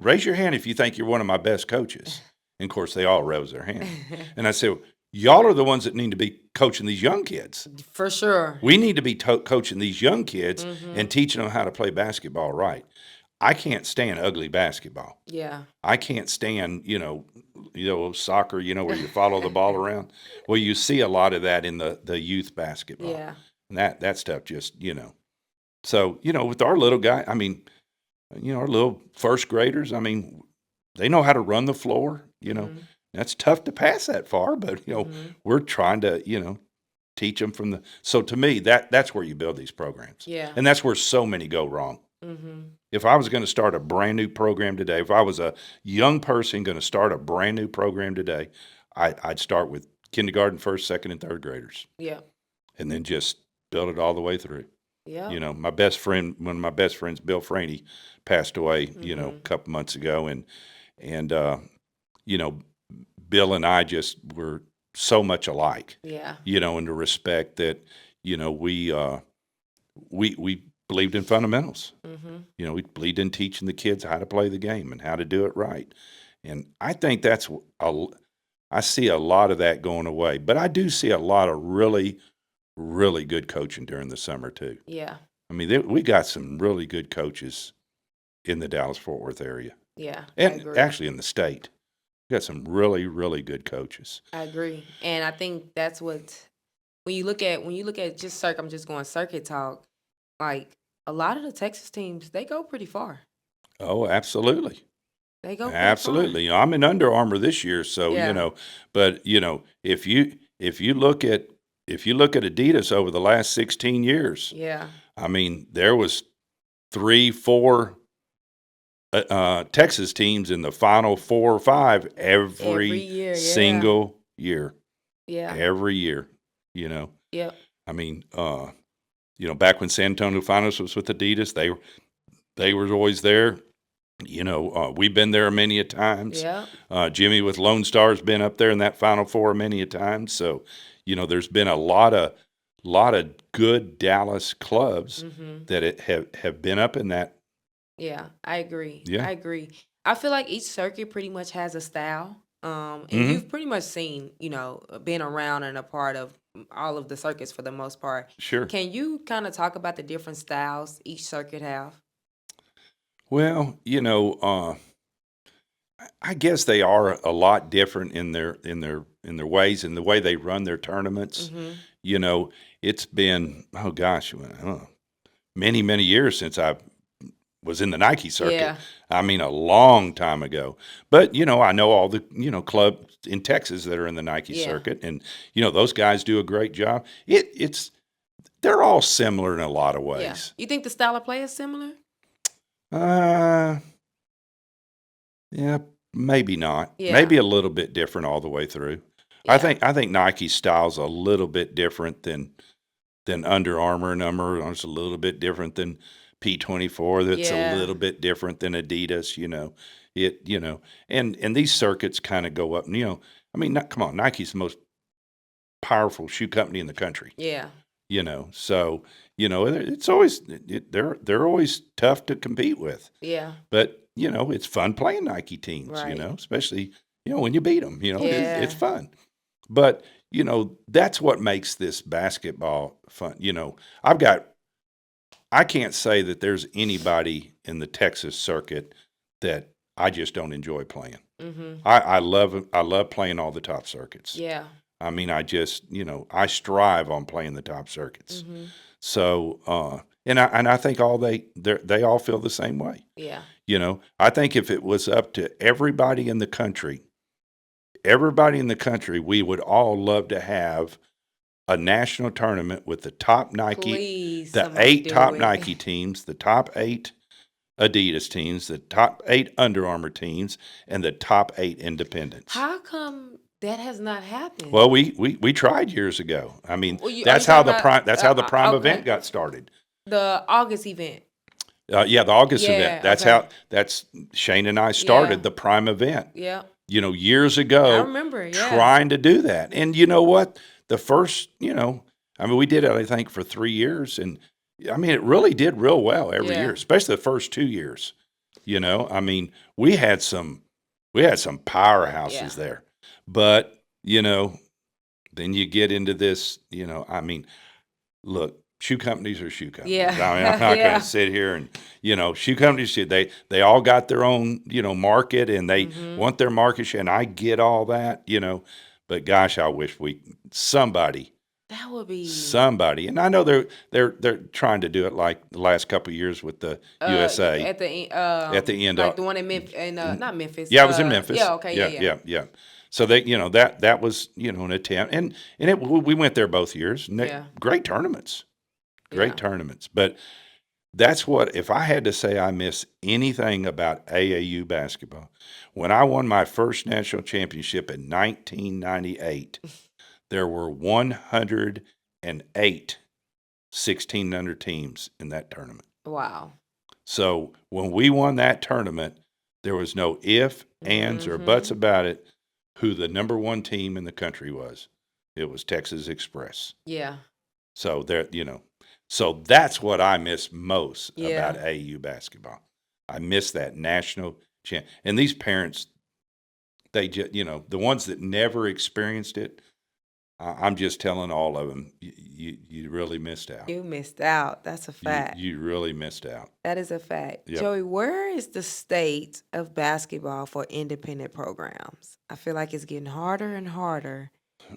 raise your hand if you think you're one of my best coaches. And of course, they all rose their hand. And I said, y'all are the ones that need to be coaching these young kids. For sure. We need to be coaching these young kids Mm-hmm. and teaching them how to play basketball right. I can't stand ugly basketball. Yeah. I can't stand, soccer, where you follow the ball around. Well, you see a lot of that in the youth basketball. Yeah. And that stuff just, So, with our little guy, I mean, our little first graders, I mean, they know how to run the floor, Mm-hmm. That's tough to pass that far, but, Mm-hmm. we're trying to, teach them from so to me, that's where you build these programs. Yeah. And that's where so many go wrong. Mm-hmm. If I was going to start a brand new program today, if I was a young person going to start a brand new program today, I'd start with kindergarten, first, second, and third graders, Yeah. and then just build it all the way through. Yeah. One of my best friends, Bill Franey, passed away, a couple months ago, and Bill and I just were so much alike, Yeah. in the respect that, we believed in fundamentals. Mm-hmm. We believed in teaching the kids how to play the game and how to do it right. And I think I see a lot of that going away, but I do see a lot of really, really good coaching during the summer too. Yeah. I mean, we got some really good coaches in the Dallas-Fort Worth area, Yeah. I and agree. actually in the state. We got some really, really good coaches. I agree. And I think that's what when you look at just circuit, I'm just going circuit talk, like a lot of the Texas teams, they go pretty far. Oh, absolutely. They go pretty Absolutely. I'm in Under Armour this year, so Yeah. but if you look at Adidas over the last 16 years, far. Yeah. I mean, there was 3, 4 Texas teams in the final 4 or 5 Every year, yeah. single year. Yeah. Every year, Yep. I mean, back when San Antonio Finals was with Adidas, They were always there. We've been there many a times. Yeah. Jimmy with Lone Star's been up there in that Final Four many a time. So, there's been a lot of good Dallas clubs that have been up in that. Yeah, I agree. Yeah. I agree. I feel like each circuit pretty much has a style. And Mhm. you've pretty much seen, been around and a part of all of the circuits for the most part. Sure. Can you kind of talk about the different styles each circuit have? Well, I guess they are a lot different in their ways and the way they run their tournaments. Mm-hmm. It's been, oh gosh, many, many years since I was in the Nike circuit. Yeah. I mean, a long time ago. But, I know all the, clubs in Texas that are in the Nike Yeah. circuit. And, those guys do a great job. They're all similar in a lot of Yeah. ways. You think the style of play is similar? Yeah, maybe not. Yeah. Maybe a little bit different all the way through. Yeah. I think Nike's style's a little bit different than Under Armour number. It's a little bit different than P24. That's Yeah. a little bit different than Adidas. And these circuits kind of go up. And, I mean, come on, Nike's the most powerful shoe company in the country. Yeah. So it's always they're always tough to compete with. Yeah. But it's fun playing Nike teams. Right. Especially when you beat them. Yeah. It's fun. But that's what makes this basketball fun. I can't say that there's anybody in the Texas circuit that I just don't enjoy playing. Mm-hmm. I love playing all the top circuits. Yeah. I mean, I just, I strive on playing the top circuits. Mm-hmm. So, and I think they all feel the same way. Yeah. I think if it was up to everybody in the country, we would all love to have a national tournament with the top Nike, Please, the somebody 8 do top it. Nike teams, the top 8 Adidas teams, the top 8 Under Armour teams, and the top 8 independents. How come that has not happened? Well, we tried years ago. I mean, Well, are that's you how talking the about- prime okay. event got started. The August event. Yeah, the August Yeah, event. That's okay. that's Shane and I started Yeah. the prime event. Yeah. Years I ago, remember. Yeah. trying to do that. And you know what? The first, I mean, we did it, I think, for 3 years. And I mean, it really did real well every Yeah. year, especially the first 2 years. I mean, we had some powerhouses Yeah. there. But, then you get into this, I mean, look, shoe companies are shoe companies. Yeah. I mean, I'm not Yeah. going to sit here and, shoe companies, they all got their own, market and they Mhm. want their market share. And I get all that, but gosh, I wish somebody, That would be and I know they're trying to do it like the last couple of years with the USA at the end. at the end. Like the one in Memphis, not Memphis. Yeah, it was in Memphis. Yeah. Okay. Yeah. So they, that was, an attempt, and we went there both years. And Yeah. Great tournaments, Yeah. But that's what, if I had to say I miss anything about AAU basketball, when I won my first national championship in 1998, there were 108 16-under teams in that tournament. Wow. So when we won that tournament, there was no if, ands, or buts about it who the number one team in the country was. It was Texas Express. Yeah. So so that's what I miss most Yeah. about AAU basketball. I miss that national champ. And these parents, they just, the ones that never experienced it, I'm just telling all of them, you really missed out. You missed out. That's a fact. You really missed out. That is a fact. Yep. Joey, where is the state of basketball for independent programs? I feel like it's getting harder and harder.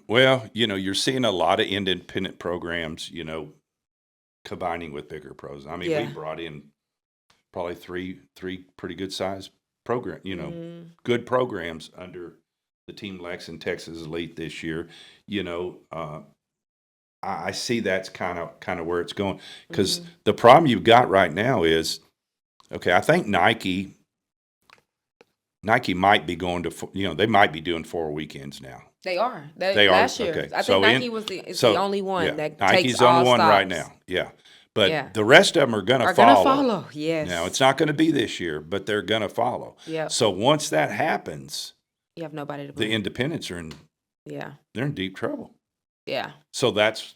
Well, you're seeing a lot of independent programs, combining with bigger pros. I mean, Yeah. we brought in probably three pretty good sized program, Mhm. good programs under the Team Lex and Texas Elite this year. I see that's kind of where it's going, because the problem you've got right now is, okay, I think Nike might be going to, they might be doing 4 weekends now. They are. They are? Last year. Okay. I So think Nike is the only one Yeah, that Nike's takes the all only one right stops. now. Yeah. But the rest of them are going to Are gonna follow. follow. Now, it's Yes. not going to be this year, but they're going to follow. Yep. So once that happens, You have nobody to the blame. independents are Yeah. they're in deep trouble. Yeah. So that's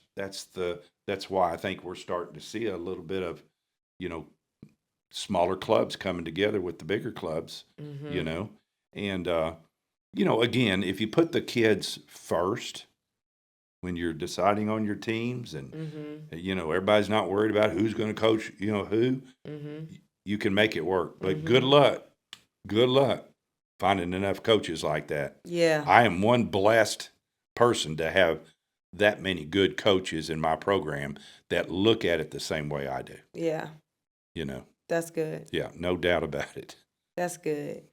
why I think we're starting to see a little bit of, you know, smaller clubs coming together with the bigger clubs, you Mm-hmm. know. And again, if you put the kids first when you're deciding on your teams and Mm-hmm. everybody's not worried about who's going to coach, who, Mm-hmm. you can make it work. But good Mm-hmm. luck finding enough coaches like that. Yeah. I am one blessed person to have that many good coaches in my program that look at it the same way I do. Yeah. That's good. Yeah, no doubt about it. That's good.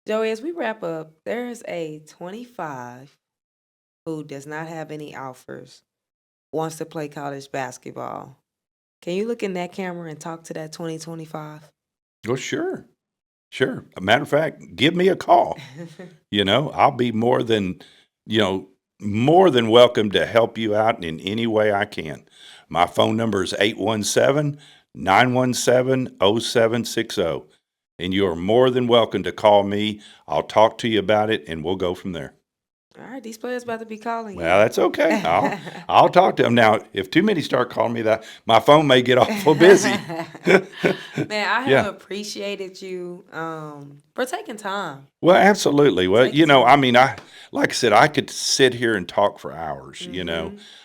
Joey, as we wrap up, there's a 25 who does not have any offers, wants to play college basketball. Can you look in that camera and talk to that 2025? Well, sure. A matter of fact, give me a call. I'll be more than welcome to help you out in any way I can. My phone number is 817-917-0760. And you are more than welcome to call me. I'll talk to you about it, and we'll go from there. All right, these players about to be calling you. Well, that's okay. I'll talk to them. Now, if too many start calling me, that my phone may get awful busy. Man, I have appreciated you for taking time. Well, absolutely. Well, Taking time. like I said, I could sit here and talk for hours.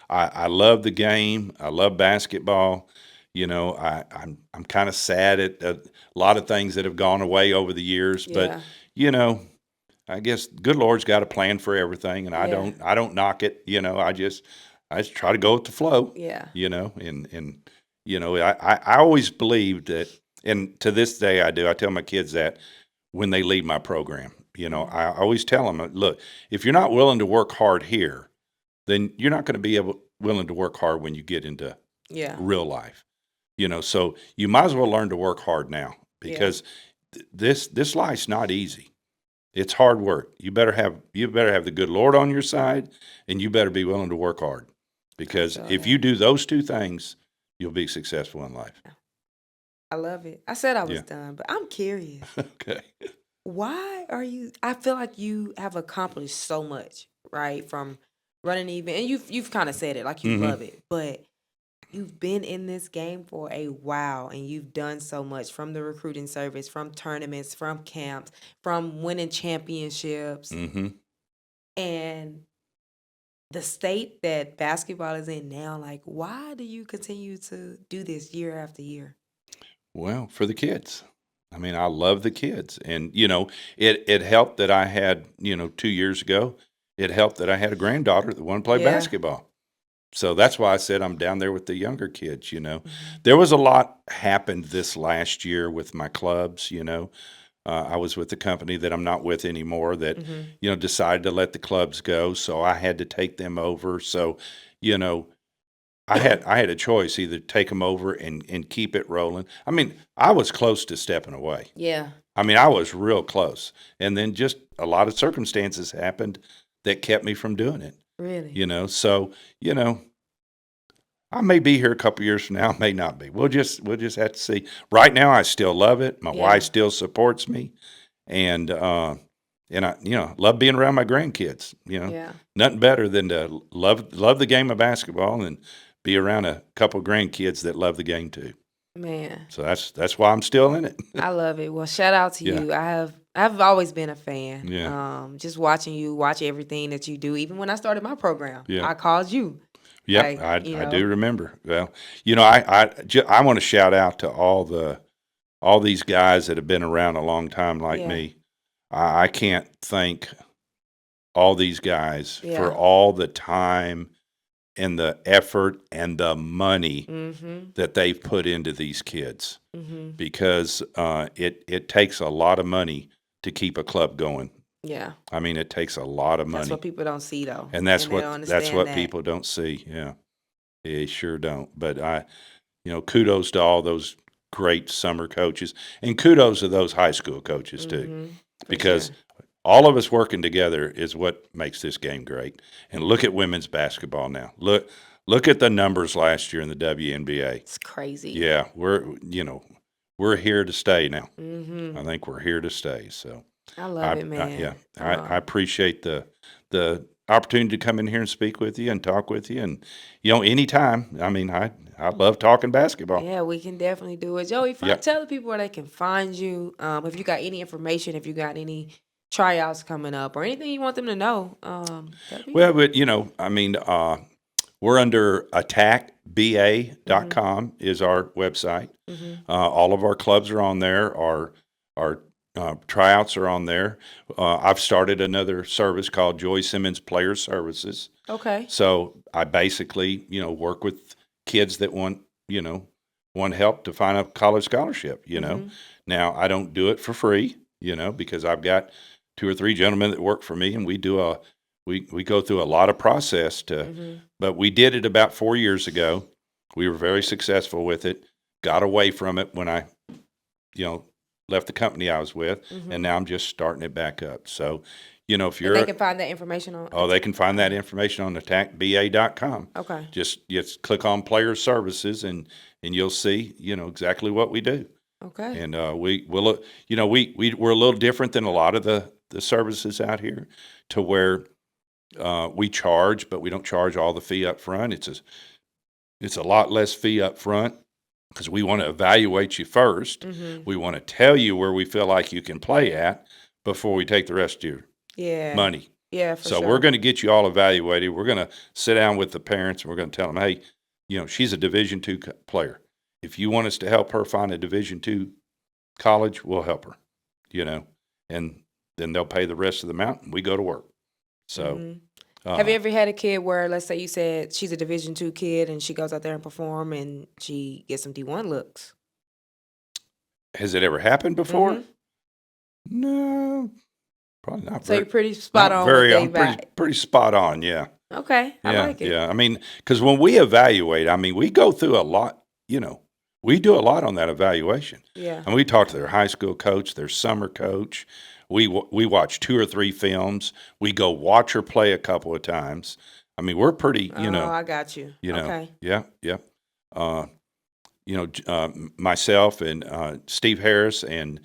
I love the game. I love basketball. I'm kind of sad at a lot of things that have gone away over the years, but I guess good Lord's got a plan for everything, and I don't knock it. I just try to go with the flow. Yeah. I always believed that, and to this day I do. I tell my kids that when they leave my program. I always tell them, look, if you're not willing to work hard here, then you're not going to be willing to work hard when you get into real life. So you might as well learn to work hard now, because this life's not easy. It's hard work. You better have the good Lord on your side, and you better be willing to work hard, because if you do those two things, you'll be successful in life. I love it. I said I was done, but I'm curious. Okay. Why are you? I feel like you have accomplished so much, right? From running even, and you've kind of said it, like you love it, but you've been in this game for a while, and you've done so much, from the recruiting service, from tournaments, from camps, from winning championships, and the state that basketball is in now. Like, why do you continue to do this year after year? Well, for the kids. I love the kids, and it helped that I had 2 years ago. It helped that I had a granddaughter that wanted to play basketball. So that's why I said I'm down there with the younger kids. There was a lot happened this last year with my clubs. I was with a company that I'm not with anymore that decided to let the clubs go, so I had to take them over. So I had a choice, either take them over and keep it rolling. I was close to stepping away. Yeah. I was real close, and then just a lot of circumstances happened that kept me from doing it. Really? So I may be here a couple years from now, may not be. We'll just have to see. Right now, I still love it. My wife still supports me, and I love being around my grandkids. Nothing better than to love the game of basketball and be around a couple of grandkids that love the game too. Man. So that's why I'm still in it. I love it. Well, shout out to you. I've always been a fan. Yeah. Just watching you watch everything that you do. Even when I started my program, Yeah. I called you. Yeah, I do remember. Well, I want to shout out to all these guys that have been around a long time like me. I can't thank all these guys for all the time and the effort and the money that they've put into these kids, because it takes a lot of money to keep a club going. Yeah. It takes a lot of money. That's what people don't see, though. And that's what people don't see. Yeah. They sure don't. But kudos to all those great summer coaches, and kudos to those high school coaches too, because all of us working together is what makes this game great. And look at women's basketball now. look at the numbers last year in the WNBA. It's crazy. Yeah, we're here to stay now. Mm-hmm. I think we're here to stay. So I love it, man. yeah, I appreciate the opportunity to come in here and speak with you and talk with you, and anytime. I mean, I love talking basketball. Yeah, we can definitely do it. Joey, Yep. tell the people where they can find you. If you got any information, if you got any tryouts coming up or anything you want them to know. That'd be Well, but I mean, we're under attackba.com is our website. All of our clubs are on there. Our tryouts are on there. I've started another service called Joy Simmons Player Services. okay. So I basically, work with kids that want help to find a college scholarship. Now I don't do it for free, because I've got 2 or 3 gentlemen that work for me, and we go through a lot of process but we did it about 4 years ago. We were very successful with it. Got away from it when I, left the company I was with, and now I'm just starting it back up. So, if you're, they can find that information on. they can find that information on attackba.com. Okay. Just click on Player Services, and you'll see, exactly what we do. Okay. And we're a little different than a lot of the services out here, to where we charge, but we don't charge all the fee up front. It's a lot less fee up front because we want to evaluate you first. We want to tell you where we feel like you can play at before we take the rest of your money. Yeah, for So sure. we're going to get you all evaluated. We're going to sit down with the parents, and we're going to tell them, hey, she's a Division II player. If you want us to help her find a Division II college, we'll help her, and then they'll pay the rest of the amount, and we go to work. So, have you ever had a kid where, let's say you said she's a Division II kid and she goes out there and perform and she gets some D1 looks? Has it ever happened before? No, probably not. So you're pretty spot on. Pretty spot on. Yeah. Okay, I like it. Yeah. I mean, because when we evaluate, we go through a lot. We do a lot on that evaluation. Yeah. And we talk to their high school coach, their summer coach. We watch 2 or 3 films. We go watch her play a couple of times. We're pretty, I got you. Okay. Yeah. Myself and Steve Harris and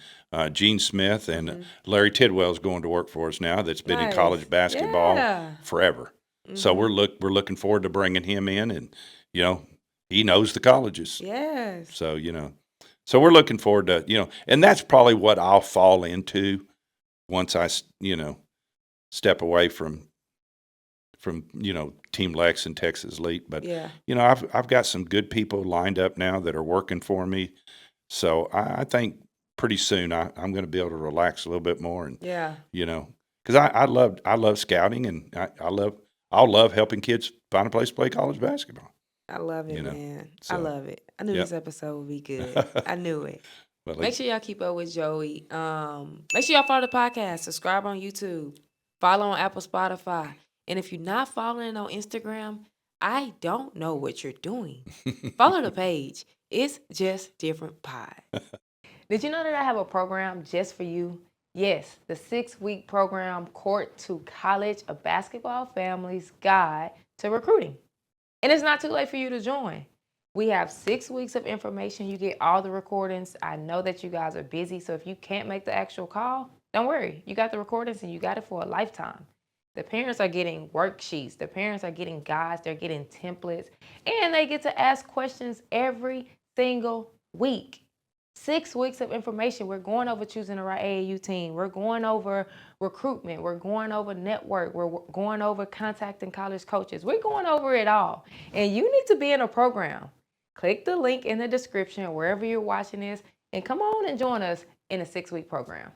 Gene Smith and Larry Tidwell's going to work for us now. That's been in college basketball forever. So we're looking forward to bringing him in, and he knows the colleges. Yes. So so we're looking forward to and that's probably what I'll fall into once I step away from Team Lex and Texas Elite. But I've got some good people lined up now that are working for me. So I think pretty soon I'm going to be able to relax a little bit more, and because I love scouting, and I'll love helping kids find a place to play college basketball. I love it, man. I So, love it. I knew this episode would be good. I knew it. But Make sure y'all keep up with Joey. Make sure y'all follow the podcast. Subscribe on YouTube. Follow on Apple, Spotify. And if you're not following on Instagram, I don't know what you're doing. Follow the page. It's just different pie. Did you know that I have a program just for you? Yes, the 6-week program, Court to College, a Basketball Family's Guide to Recruiting. And it's not too late for you to join. We have 6 weeks of information. You get all the recordings. I know that you guys are busy, so if you can't make the actual call, don't worry. You got the recordings, and you got it for a lifetime. The parents are getting worksheets. The parents are getting guides. They're getting templates. And they get to ask questions every single week. 6 weeks of information. We're going over choosing the right AAU team. We're going over recruitment. We're going over network. We're going over contacting college coaches. We're going over it all. And you need to be in a program. Click the link in the description wherever you're watching this, and come on and join us in a 6-week program.